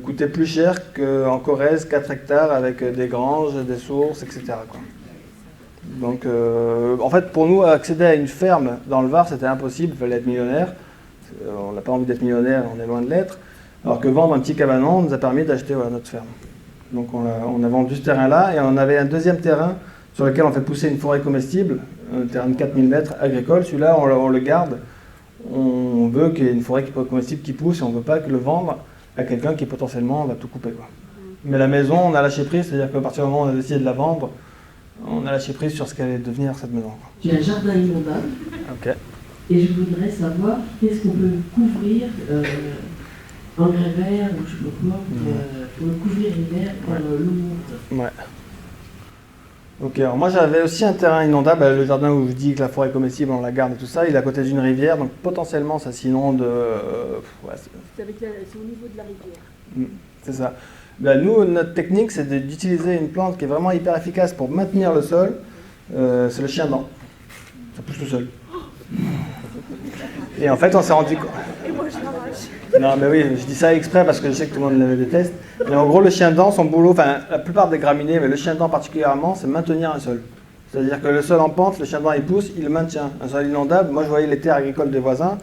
coûtait plus cher qu'en Corrèze, 4 hectares avec des granges, des sources, etc. quoi. Donc, en fait, pour nous, accéder à une ferme dans le Var, c'était impossible, il fallait être millionnaire. On n'a pas envie d'être millionnaire, on est loin de l'être. Alors que vendre un petit cabanon nous a permis d'acheter voilà, notre ferme. Donc, on a vendu ce terrain-là et on avait un deuxième terrain sur lequel on fait pousser une forêt comestible, un terrain de 4000 mètres agricole. Celui-là, on le garde. On veut qu'il y ait une forêt comestible qui pousse et on ne veut pas le vendre à quelqu'un qui potentiellement va tout couper, quoi. Mais la maison, on a lâché prise, c'est-à-dire qu'à partir du moment où on a décidé de la vendre, on a lâché prise sur ce qu'allait devenir cette maison. J'ai un jardin inondable. Ok. Et je voudrais savoir qu'est-ce qu'on peut couvrir, engrais vert ou je sais pas quoi, pour couvrir l'hiver quand l'eau monte. Ouais. Ok, alors moi j'avais aussi un terrain inondable, le jardin où je dis que la forêt comestible, on la garde et tout ça, il est à côté d'une rivière, donc potentiellement ça s'inonde. Ouais, C'est au niveau de la rivière. C'est ça. Ben, nous, notre technique, c'est d'utiliser une plante qui est vraiment hyper efficace pour maintenir le sol, c'est le chien-dent. Ça pousse tout seul. Et en fait, on s'est rendu compte... Et moi, je l'arrache. Non, mais oui, je dis ça exprès parce que je sais que tout le monde le déteste. Mais en gros, le chien-dent, son boulot, enfin, la plupart des graminées, mais le chien-dent particulièrement, c'est maintenir un sol. C'est-à-dire que le sol en pente, le chien-dent, il pousse, il le maintient. Un sol inondable, moi, je voyais les terres agricoles des voisins.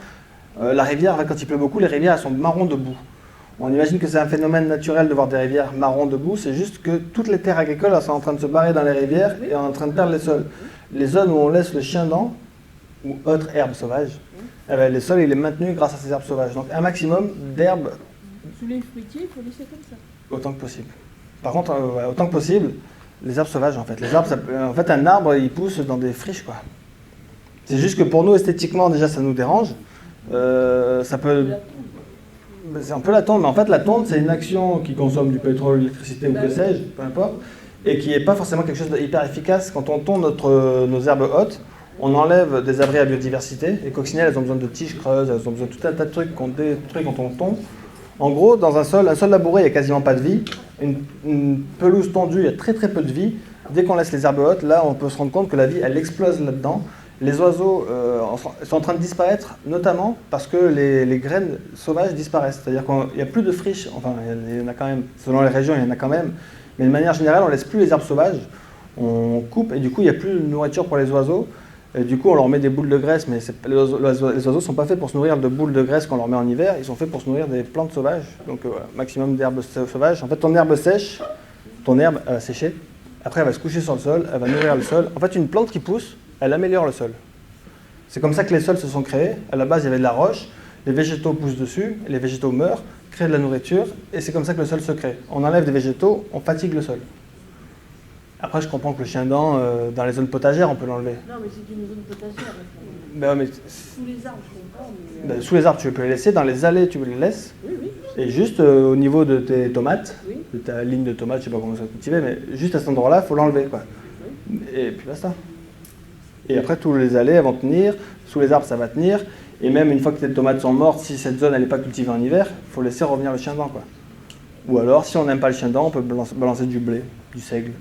La rivière, quand il pleut beaucoup, les rivières, elles sont marron de boue. On imagine que c'est un phénomène naturel de voir des rivières marron de boue, c'est juste que toutes les terres agricoles elles sont en train de se barrer dans les rivières et en train de perdre les sols. Les zones où on laisse le chien-dent ou autre herbe sauvage, eh ben, les sols il est maintenu grâce à ces herbes sauvages. Donc un maximum d'herbes. Sous les fruitiers, il faut laisser comme ça. Autant que possible. Par contre, autant que possible, les herbes sauvages en fait. Les arbres, en fait un arbre il pousse dans des friches quoi. C'est juste que pour nous esthétiquement déjà ça nous dérange. Ça peut... C'est un peu la tonte, mais en fait la tonte c'est une action qui consomme du pétrole, l'électricité ou que sais-je, peu importe, et qui n'est pas forcément quelque chose d'hyper efficace. Quand on tonde nos herbes hautes, on enlève des abris à biodiversité. Les coccinelles elles ont besoin de tiges creuses, elles ont besoin de tout un tas de trucs qu'on détruit quand on tombe. En gros, dans un sol labouré, il n'y a quasiment pas de vie. Une pelouse tondue, il y a très très peu de vie. Dès qu'on laisse les herbes hautes, là on peut se rendre compte que la vie elle explose là-dedans. Les oiseaux sont en train de disparaître, notamment parce que les graines sauvages disparaissent. C'est-à-dire qu'il n'y a plus de friches, enfin il y en a quand même, selon les régions il y en a quand même, mais de manière générale on ne laisse plus les herbes sauvages, on coupe et du coup il n'y a plus de nourriture pour les oiseaux. Et du coup on leur met des boules de graisse, mais les oiseaux ne sont pas faits pour se nourrir de boules de graisse qu'on leur met en hiver, ils sont faits pour se nourrir des plantes sauvages. Donc voilà, maximum d'herbes sauvages. En fait ton herbe sèche, ton herbe elle va sécher, après elle va se coucher sur le sol, elle va nourrir le sol. En fait une plante qui pousse, elle améliore le sol. C'est comme ça que les sols se sont créés. À la base, il y avait de la roche, les végétaux poussent dessus, les végétaux meurent, créent de la nourriture, et c'est comme ça que le sol se crée. On enlève des végétaux, on fatigue le sol. Après, je comprends que le chien-dent, dans les zones potagères, on peut l'enlever. Non, mais c'est une zone potagère. Ben, mais Sous les arbres, je comprends. Mais... Ben, sous les arbres, tu peux les laisser. Dans les allées, tu les laisses. Oui, oui. Et juste au niveau de tes tomates, oui. De ta ligne de tomates, je ne sais pas comment ça va cultiver, mais juste à cet endroit-là, il faut l'enlever, quoi. Oui. Et puis basta. Et après, tous les allées, elles vont tenir. Sous les arbres, ça va tenir. Et même une fois que tes tomates sont mortes, si cette zone n'est pas cultivée en hiver, il faut laisser revenir le chien-dent, quoi. Ou alors, si on n'aime pas le chien-dent, on peut balancer du blé, du seigle.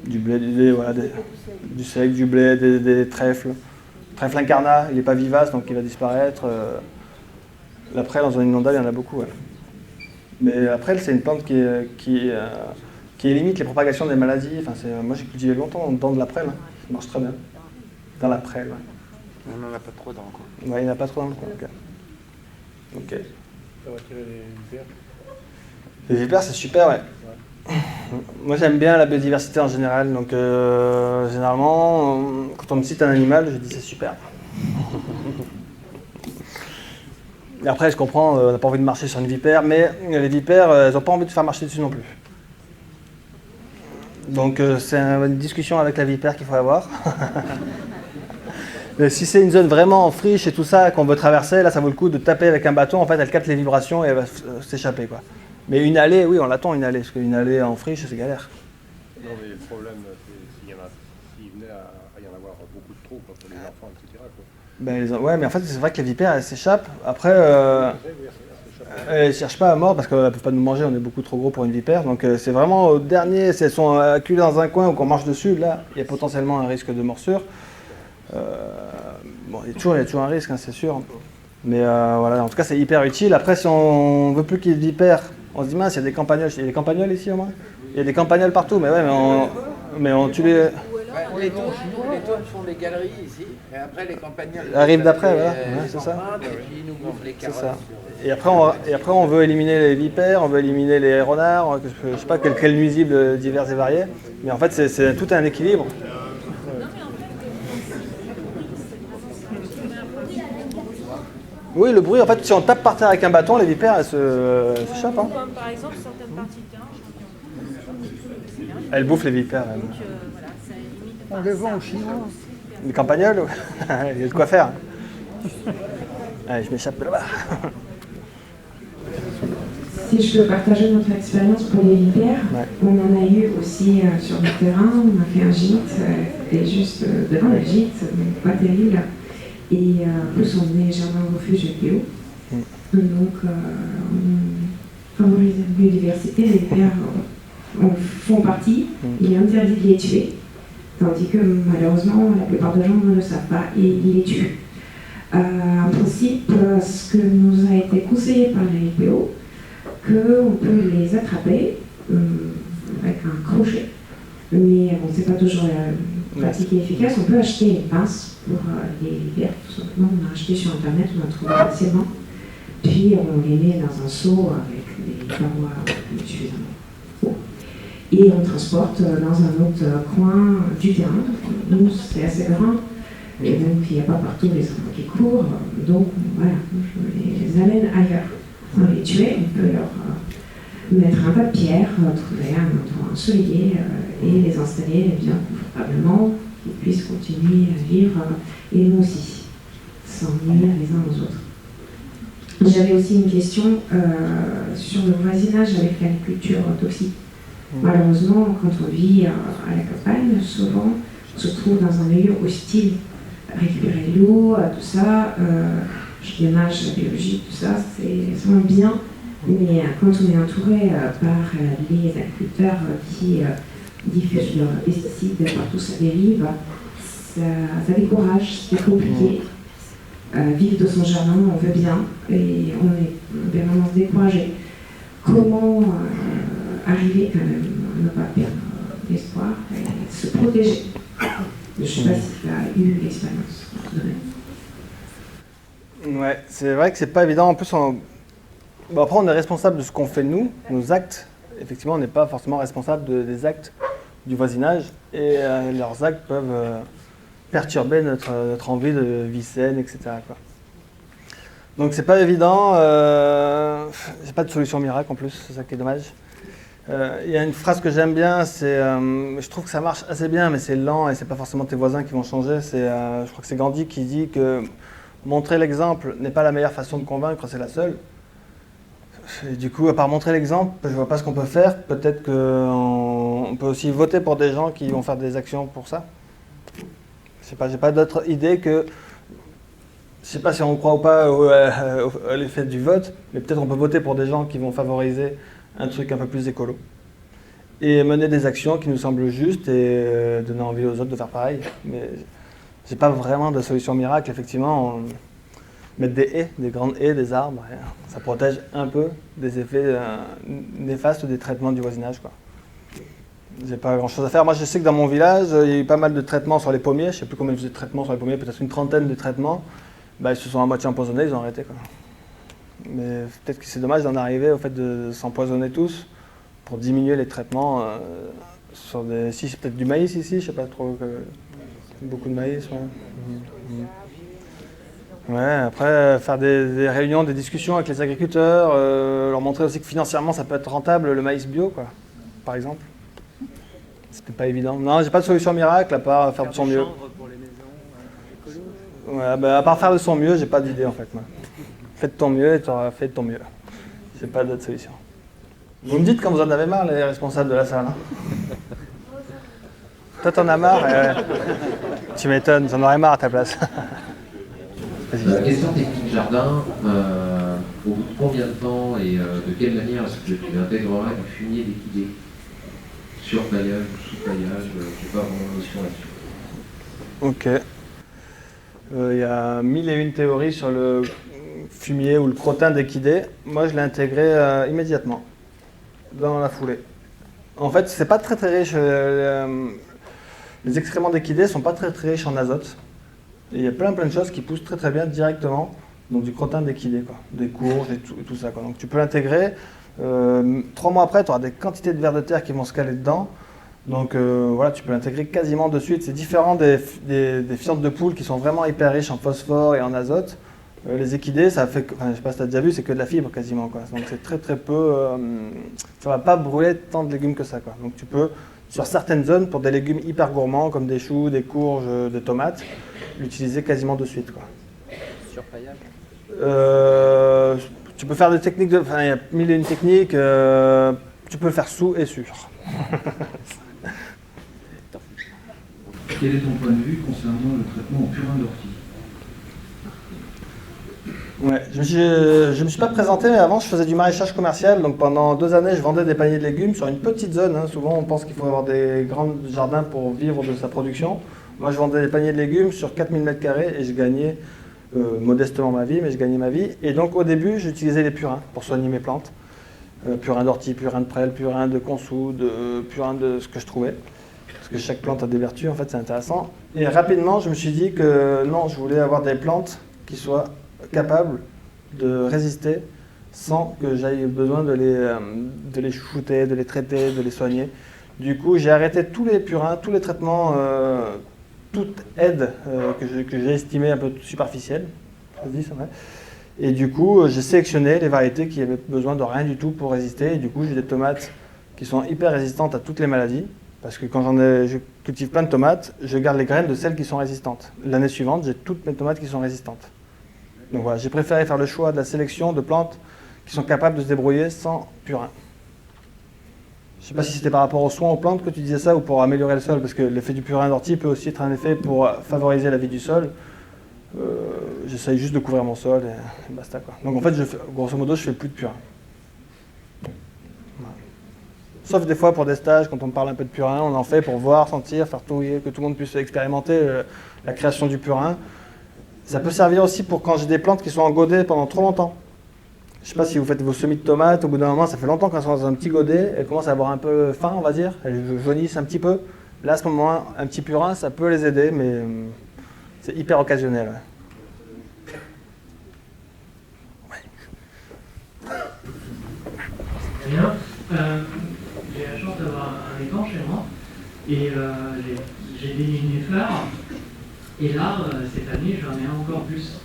Du blé, voilà, du seigle, du blé, des trèfles. Trèfle incarnat, il n'est pas vivace, donc il va disparaître. L'après, dans un inondable, il y en a beaucoup. Ouais. Mais après, c'est une plante qui limite les propagations des maladies. Enfin, moi, j'ai cultivé longtemps dans de la prêle. Hein. Ça marche très bien. Dans la prêle, ouais. On n'en a pas trop dans le coin. Ouais, il n'y en a pas trop dans le coin. Ok. Ça va tirer les vipères. Les vipères, c'est super, ouais. Moi, j'aime bien la biodiversité en général. Donc, généralement, quand on me cite un animal, je dis c'est super. Et après, je comprends, on n'a pas envie de marcher sur une vipère, mais les vipères, elles n'ont pas envie de faire marcher dessus non plus. Donc, c'est une discussion avec la vipère qu'il faut avoir. Mais si c'est une zone vraiment en friche et tout ça qu'on veut traverser, là, ça vaut le coup de taper avec un bâton. En fait, elle capte les vibrations et elle va s'échapper, quoi. Mais une allée, oui, on l'attend une allée, parce qu'une allée en friche, c'est galère. Non, mais le problème, c'est s'il venaient trop pour les enfants, etc. Quoi. Ben, ouais, mais en fait, c'est vrai que les vipères, elles s'échappent. Après, elles ne cherchent pas à mordre parce qu'elles ne peuvent pas nous manger, on est beaucoup trop gros pour une vipère. Donc c'est vraiment au dernier, si elles sont acculées dans un coin ou qu'on marche dessus, là, il y a potentiellement un risque de morsure. Bon, il y a toujours un risque, hein, c'est sûr. Mais voilà, en tout cas, c'est hyper utile. Après, si on veut plus qu'il y ait de vipères, on se dit, mince, il y a des campagnols. Il y a des campagnols ici au moins? Il y a des campagnols partout, mais ouais, mais on tue les... Les taunes font des galeries ici, et après les campagnols arrivent d'après, voilà, ouais, c'est ça. Et puis ils nous gonflent les carottes. Ça. Et après, on veut éliminer les vipères, on veut éliminer les renards, je ne sais pas quels nuisibles divers et variés, mais en fait, c'est tout un équilibre. Oui, le bruit, en fait, si on tape par terre avec un bâton, les vipères, elles s'échappent. Hein. Comme par exemple certaines parties de terrain. Elles bouffent les vipères. On les vend aux Chinois. Les campagnols, il y a de quoi faire. Allez, je m'échappe de là-bas. Si je peux partager notre expérience pour les vipères, on en a eu aussi sur le terrain. On a fait un gîte, et juste devant le gîte, pas terrible. Et plus on est jardin refuge et bio. Donc on favorise la biodiversité, les vipères font partie. Il est interdit de les tuer. Tandis que malheureusement, la plupart des gens ne le savent pas et ils les tuent. En principe, ce que nous a été conseillé par les LPO, qu'on peut les attraper avec un crochet. Mais bon, c'est pas toujours pratique et efficace. On peut acheter une pince pour les vipères, tout simplement. On a acheté sur internet, on a trouvé facilement. Puis on les met dans un seau avec des parois suffisamment. Et on transporte dans un autre coin du terrain. Nous, c'est assez grand. Et donc, il n'y a pas partout les enfants qui courent. Donc, voilà, je les amène ailleurs. Sans les tuer, on peut leur mettre un tas de pierres, trouver un solier et les installer bien confortablement, qu'ils puissent continuer à vivre, et nous aussi, sans nuire les uns aux autres. J'avais aussi une question sur le voisinage avec l'agriculture toxique. Malheureusement, quand on vit à la campagne, souvent on se trouve dans un milieu hostile. Récupérer l'eau, tout ça, je démarche la biologie, tout ça, c'est vraiment bien. Mais quand on est entouré par les agriculteurs qui diffusent leurs pesticides partout ça dérive, ça décourage, c'est compliqué. Vivre de son jardin, on veut bien, et on est vraiment découragé. Comment arriver quand même à ne pas perdre l'espoir et se protéger? Je ne sais pas si tu as eu l'expérience. Ouais, c'est vrai que c'est pas évident. En plus, bon, après, on est responsable de ce qu'on fait nous, nos actes. Effectivement, on n'est pas forcément responsable des actes du voisinage. Et leurs actes peuvent perturber notre envie de vie saine, etc. quoi. Donc, c'est pas évident. J'ai pas de solution miracle en plus, c'est ça qui est dommage. Il y a une phrase que j'aime bien, c'est, je trouve que ça marche assez bien, mais c'est lent et c'est pas forcément tes voisins qui vont changer. Je crois que c'est Gandhi qui dit que montrer l'exemple n'est pas la meilleure façon de convaincre, c'est la seule. Et du coup, à part montrer l'exemple, je vois pas ce qu'on peut faire. Peut-être qu'on peut aussi voter pour des gens qui vont faire des actions pour ça. Je sais pas, j'ai pas d'autre idée que, je sais pas si on croit ou pas à l'effet du vote, mais peut-être on peut voter pour des gens qui vont favoriser un truc un peu plus écolo. Et mener des actions qui nous semblent justes et donner envie aux autres de faire pareil. Mais j'ai pas vraiment de solution miracle. Effectivement, mettre des haies, des grandes haies, des arbres, ça protège un peu des effets néfastes des traitements du voisinage, quoi. J'ai pas grand chose à faire. Moi, je sais que dans mon village, il y a eu pas mal de traitements sur les pommiers. Je sais plus combien ils faisaient de traitements sur les pommiers, peut-être une trentaine de traitements. Ils se sont à moitié empoisonnés, ils ont arrêté, quoi. Mais peut-être que c'est dommage d'en arriver au fait de s'empoisonner tous pour diminuer les traitements sur des... Si c'est peut-être du maïs ici, je sais pas trop, beaucoup de maïs. Ouais, après faire des réunions, des discussions avec les agriculteurs, leur montrer aussi que financièrement ça peut être rentable le maïs bio, quoi, par exemple. C'était pas évident. Non, j'ai pas de solution miracle à part faire de son mieux. Pour les maisons Ouais, à part faire de son mieux, j'ai pas d'idée en fait. Moi. Fais de ton mieux et tu auras fait de ton mieux. J'ai pas d'autre solution. Vous me dites quand vous en avez marre, les responsables de la salle. Hein. Toi, t'en as marre. Tu m'étonnes, j'en aurais marre à ta place. Question technique jardin, au bout de combien de temps et de quelle manière est-ce que tu intégreras du fumier liquidé? Surpaillage ou sous-paillage, je n'ai pas vraiment notion là-dessus. Ok. Il y a 1001 théories sur le fumier ou le crottin d'équidé. Moi, je l'ai intégré immédiatement, dans la foulée. En fait, c'est pas très riche. Les excréments d'équidés sont pas très riches en azote. Et il y a plein de choses qui poussent très bien directement, donc du crottin d'équidé, quoi, des courges et tout ça, quoi. Donc tu peux l'intégrer. 3 mois après, tu auras des quantités de vers de terre qui vont se caler dedans. Donc voilà, tu peux l'intégrer quasiment de suite. C'est différent des fientes de poule qui sont vraiment hyper riches en phosphore et en azote. Les équidés, ça fait, enfin, je sais pas si tu as déjà vu, c'est que de la fibre quasiment, quoi. Donc c'est très peu. Ça va pas brûler tant de légumes que ça, quoi. Donc tu peux, sur certaines zones, pour des légumes hyper gourmands comme des choux, des courges, des tomates, l'utiliser quasiment de suite, quoi. Surpaillage. Tu peux faire des techniques, enfin il y a 1001 techniques, tu peux le faire sous et sur. Quel est ton point de vue concernant le traitement au purin d'ortie? Ouais, je me suis pas présenté, mais avant je faisais du maraîchage commercial, donc pendant 2 années je vendais des paniers de légumes sur une petite zone, hein. Souvent on pense qu'il faut avoir des grands jardins pour vivre de sa production. Moi je vendais des paniers de légumes sur 4000 m² et je gagnais modestement ma vie, mais je gagnais ma vie. Et donc au début j'utilisais les purins pour soigner mes plantes. Purin d'ortie, purin de prêle, purin de consou, purin de ce que je trouvais. Parce que chaque plante a des vertus, en fait c'est intéressant. Et rapidement je me suis dit que non, je voulais avoir des plantes qui soient capables de résister sans que j'aille besoin de les chouchouter, de les traiter, de les soigner. Du coup j'ai arrêté tous les purins, tous les traitements, toute aide que j'ai estimée un peu superficielle. Et du coup j'ai sélectionné les variétés qui avaient besoin de rien du tout pour résister. Et du coup j'ai des tomates qui sont hyper résistantes à toutes les maladies. Parce que quand je cultive plein de tomates, je garde les graines de celles qui sont résistantes. L'année suivante, j'ai toutes mes tomates qui sont résistantes. Donc voilà, j'ai préféré faire le choix de la sélection de plantes qui sont capables de se débrouiller sans purin. Je ne sais pas si c'était par rapport aux soins aux plantes que tu disais ça ou pour améliorer le sol, parce que l'effet du purin d'ortie peut aussi être un effet pour favoriser la vie du sol. J'essaye juste de couvrir mon sol et basta, quoi. Donc en fait, grosso modo, je fais plus de purin. Voilà. Sauf des fois pour des stages, quand on parle un peu de purin, on en fait pour voir, sentir, faire touiller, que tout le monde puisse expérimenter la création du purin. Ça peut servir aussi pour quand j'ai des plantes qui sont en godet pendant trop longtemps. Je ne sais pas si vous faites vos semis de tomates, au bout d'un moment, ça fait longtemps qu'elles sont dans un petit godet, elles commencent à avoir un peu faim, on va dire, elles jaunissent un petit peu. Là, à ce moment-là, un petit purin, ça peut les aider, mais c'est hyper occasionnel. Ouais. Bien. J'ai la chance d'avoir un étang chez moi, et j'ai des nénuphars. Et là, cette année, j'en ai encore plus.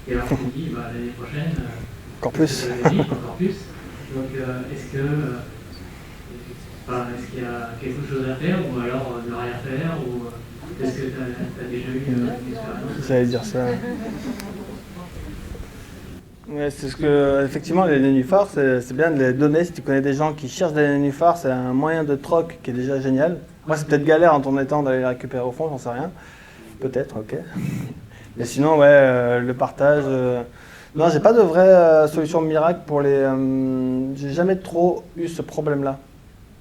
Et alors, je me dis, l'année prochaine, encore plus. Encore plus. Donc, est-ce qu'il y a quelque chose à faire, ou alors ne rien faire, ou est-ce que tu as déjà eu une expérience? J'allais dire ça. Ouais, c'est ce que, effectivement, les nénuphars, c'est bien de les donner. Si tu connais des gens qui cherchent des nénuphars, c'est un moyen de troc qui est déjà génial. Moi, c'est peut-être galère en ton étant d'aller les récupérer au fond, j'en sais rien. Peut-être, ok. Mais sinon, ouais, le partage. Non, j'ai pas de vraie solution miracle pour les. J'ai jamais trop eu ce problème-là.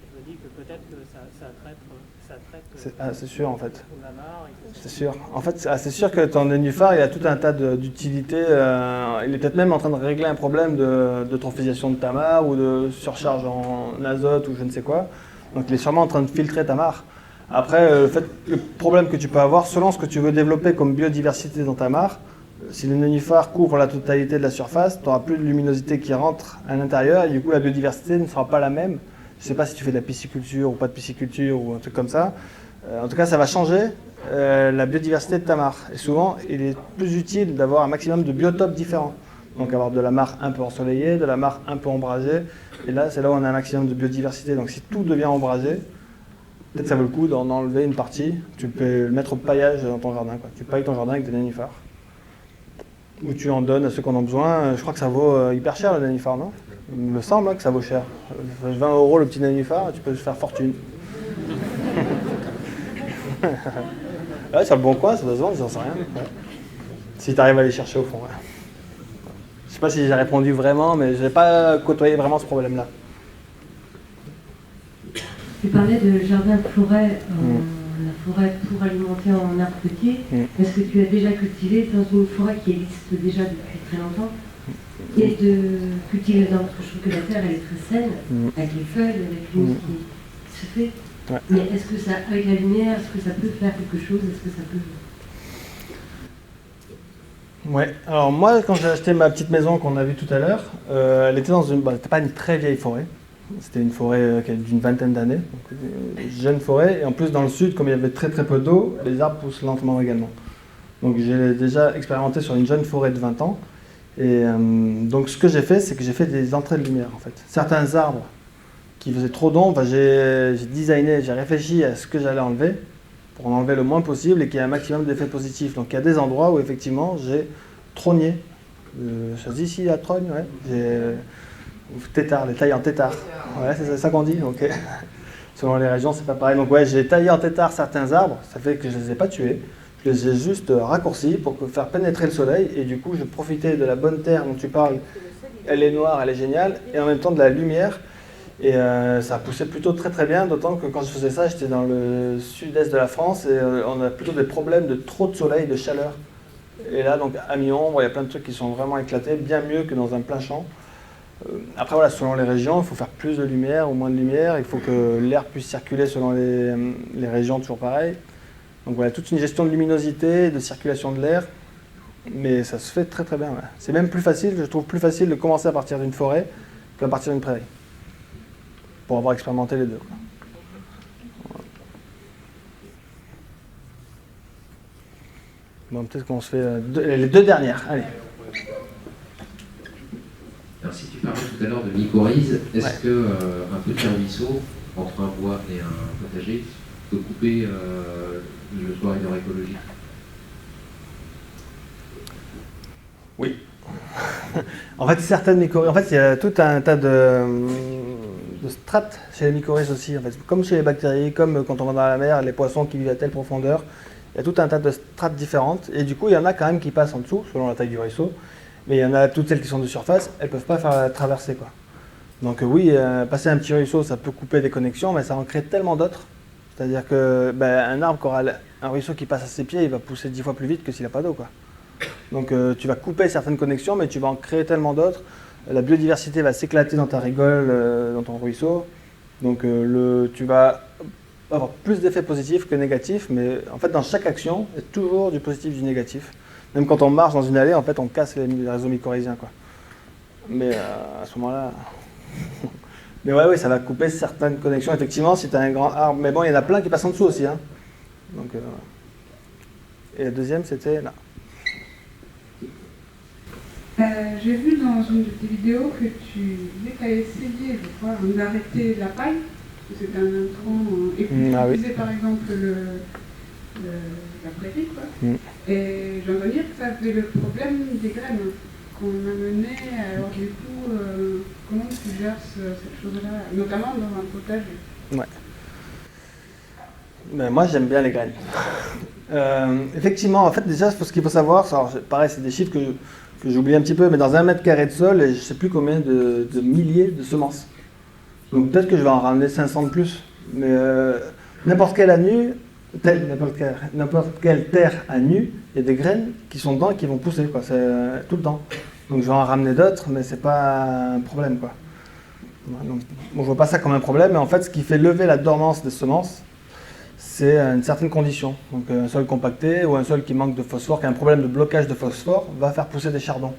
Je me dis que peut-être que ça traite. C'est sûr, en fait. C'est sûr. En fait, c'est sûr que ton nénuphar, il a tout un tas d'utilités. Il est peut-être même en train de régler un problème de trophisation de ta mare ou de surcharge en azote ou je ne sais quoi. Donc, il est sûrement en train de filtrer ta mare. Après, le problème que tu peux avoir, selon ce que tu veux développer comme biodiversité dans ta mare, si le nénuphar couvre la totalité de la surface, tu n'auras plus de luminosité qui rentre à l'intérieur et du coup la biodiversité ne sera pas la même. Je ne sais pas si tu fais de la pisciculture ou pas de pisciculture ou un truc comme ça. En tout cas, ça va changer la biodiversité de ta mare. Et souvent, il est plus utile d'avoir un maximum de biotopes différents. Donc avoir de la mare un peu ensoleillée, de la mare un peu ombragée. Et là, c'est là où on a un maximum de biodiversité. Donc si tout devient ombragé, peut-être ça vaut le coup d'en enlever une partie. Tu peux le mettre au paillage dans ton jardin, quoi. Tu pailles ton jardin avec des nénuphars. Ou tu en donnes à ceux qui en ont besoin. Je crois que ça vaut hyper cher le nénuphar, non? Il me semble que ça vaut cher. 20 € le petit nénuphar, tu peux se faire fortune. Ouais, sur le bon coin, ça doit se vendre, j'en sais rien. Ouais. Si tu arrives à les chercher au fond. Ouais. Je sais pas si j'ai répondu vraiment, mais je n'ai pas côtoyé vraiment ce problème-là. Tu parlais de jardin-forêt, la forêt pour alimenter en arbres fruitiers. Est-ce que tu as déjà cultivé dans une forêt qui existe déjà depuis très longtemps? Et de cultiver dans, parce que je trouve que la terre elle est très saine, avec les feuilles, avec l'humus qui se fait. Ouais. Mais est-ce que ça, avec la lumière, est-ce que ça peut faire quelque chose? Est-ce que ça peut... Ouais, alors moi quand j'ai acheté ma petite maison qu'on a vue tout à l'heure, elle était dans une... Bon, c'était pas une très vieille forêt, c'était une forêt d'une vingtaine d'années, une jeune forêt, et en plus dans le sud, comme il y avait très très peu d'eau, les arbres poussent lentement également. Donc j'ai déjà expérimenté sur une jeune forêt de 20 ans, et donc ce que j'ai fait, c'est que j'ai fait des entrées de lumière en fait. Certains arbres qui faisaient trop d'ombre, j'ai designé, j'ai réfléchi à ce que j'allais enlever, pour en enlever le moins possible et qu'il y ait un maximum d'effets positifs. Donc il y a des endroits où effectivement j'ai trogné, ça se dit ici la trogne, ouais, j'ai tétard, les tailles en tétard, ouais, c'est ça qu'on dit, ok. Selon les régions c'est pas pareil, donc ouais, j'ai taillé en tétard certains arbres, ça fait que je les ai pas tués, je les ai juste raccourcis pour faire pénétrer le soleil et du coup je profitais de la bonne terre dont tu parles, elle est noire, elle est géniale, et en même temps de la lumière. Et ça poussait plutôt très très bien, d'autant que quand je faisais ça, j'étais dans le sud-est de la France et on a plutôt des problèmes de trop de soleil, de chaleur. Et là, donc à mi-ombre, il y a plein de trucs qui sont vraiment éclatés, bien mieux que dans un plein champ. Après, voilà, selon les régions, il faut faire plus de lumière ou moins de lumière, il faut que l'air puisse circuler selon les régions, toujours pareil. Donc voilà, toute une gestion de luminosité, de circulation de l'air, mais ça se fait très très bien. Ouais. C'est même plus facile, je trouve plus facile de commencer à partir d'une forêt qu'à partir d'une prairie. Pour avoir expérimenté les deux. Bon, peut-être qu'on se fait les deux dernières. Allez. Alors, si tu parlais tout à l'heure de mycorhizes, est-ce que un petit ruisseau entre un bois et un potager peut couper le corridor écologique? Oui. En fait, certaines mycorhizes, en fait, il y a tout un tas de strates chez les mycorhizes aussi. En fait, comme chez les bactéries, comme quand on va dans la mer, les poissons qui vivent à telle profondeur, il y a tout un tas de strates différentes. Et du coup, il y en a quand même qui passent en dessous, selon la taille du ruisseau. Mais il y en a toutes celles qui sont de surface, elles ne peuvent pas faire la traversée, quoi. Donc oui, passer un petit ruisseau, ça peut couper des connexions, mais ça en crée tellement d'autres. C'est-à-dire que un arbre qui aura un ruisseau qui passe à ses pieds, il va pousser 10 fois plus vite que s'il n'a pas d'eau, quoi. Donc tu vas couper certaines connexions, mais tu vas en créer tellement d'autres. La biodiversité va s'éclater dans ta rigole, dans ton ruisseau. Donc tu vas avoir plus d'effets positifs que négatifs, mais en fait dans chaque action, il y a toujours du positif et du négatif. Même quand on marche dans une allée, en fait on casse les réseaux mycorhiziens, quoi. Mais à ce moment-là... mais ouais, ça va couper certaines connexions, effectivement, si tu as un grand arbre. Mais bon, il y en a plein qui passent en dessous aussi. Hein. Donc, et la deuxième, c'était là. J'ai vu dans une de tes vidéos que tu avais essayé, je crois, d'arrêter la paille, parce que c'est un intrant, et puis tu utilisais par exemple la prairie, quoi. Et j'entends dire que ça avait le problème des graines qu'on amenait, alors du coup, comment tu gères cette chose-là, notamment dans un potager? Ouais. Ben, moi, j'aime bien les graines. Effectivement, en fait, déjà, ce qu'il faut savoir, alors, pareil, c'est des chiffres que j'oublie un petit peu, mais dans 1 mètre carré de sol, je ne sais plus combien de milliers de semences. Donc peut-être que je vais en ramener 500 de plus. Mais n'importe quelle terre à nu, il y a des graines qui sont dedans et qui vont pousser, quoi. C'est tout le temps. Donc je vais en ramener d'autres, mais c'est pas un problème, quoi. Donc, bon, je ne vois pas ça comme un problème, mais en fait, ce qui fait lever la dormance des semences, c'est une certaine condition. Donc un sol compacté ou un sol qui manque de phosphore, qui a un problème de blocage de phosphore, va faire pousser des chardons.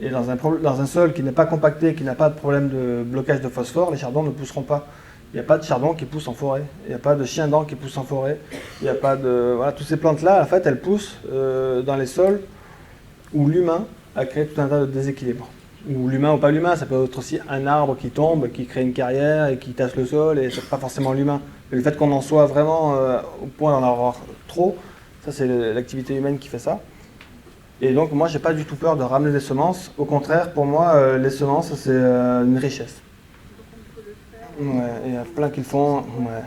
Et dans un sol qui n'est pas compacté, qui n'a pas de problème de blocage de phosphore, les chardons ne pousseront pas. Il n'y a pas de chardon qui pousse en forêt, il n'y a pas de chien-dent qui pousse en forêt, il n'y a pas de... Voilà, toutes ces plantes-là, en fait, elles poussent dans les sols où l'humain a créé tout un tas de déséquilibres. Ou l'humain ou pas l'humain, ça peut être aussi un arbre qui tombe, qui crée une carrière et qui tasse le sol, et c'est pas forcément l'humain. Mais le fait qu'on en soit vraiment au point d'en avoir trop, ça c'est l'activité humaine qui fait ça. Et donc moi j'ai pas du tout peur de ramener des semences, au contraire pour moi les semences c'est une richesse. Ouais, il y a plein qui le font, ouais.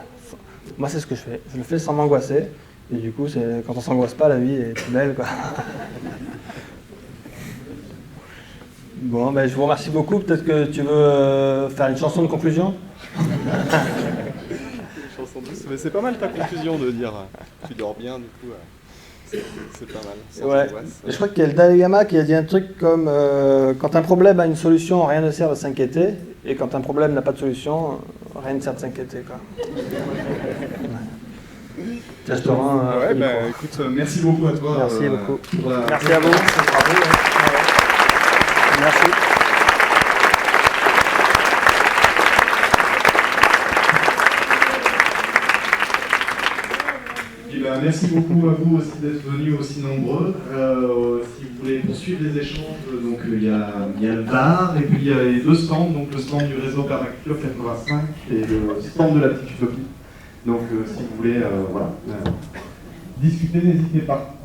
Moi c'est ce que je fais, je le fais sans m'angoisser, Et du coup, quand on s'angoisse pas, la vie est plus belle, quoi. Bon, ben, je vous remercie beaucoup. Peut-être que tu veux faire une chanson de conclusion? Chanson douce, mais c'est pas mal ta conclusion de dire tu dors bien, du coup. C'est pas mal. Ouais. Et je crois qu'il y a le Dalai Lama qui a dit un truc comme quand un problème a une solution, rien ne sert de s'inquiéter. Et quand un problème n'a pas de solution, rien ne sert de s'inquiéter, quoi. Tiens, je te rends. Ouais, bah, écoute, merci beaucoup à toi. Merci beaucoup. Merci à vous. Bravo. Merci. Merci beaucoup à vous aussi d'être venus aussi nombreux. Si vous voulez poursuivre les échanges, donc il y a le bar et puis il y a les deux stands, donc le stand du réseau Permaculture 85 et le stand de la petite utopie. Donc si vous voulez discuter, n'hésitez pas.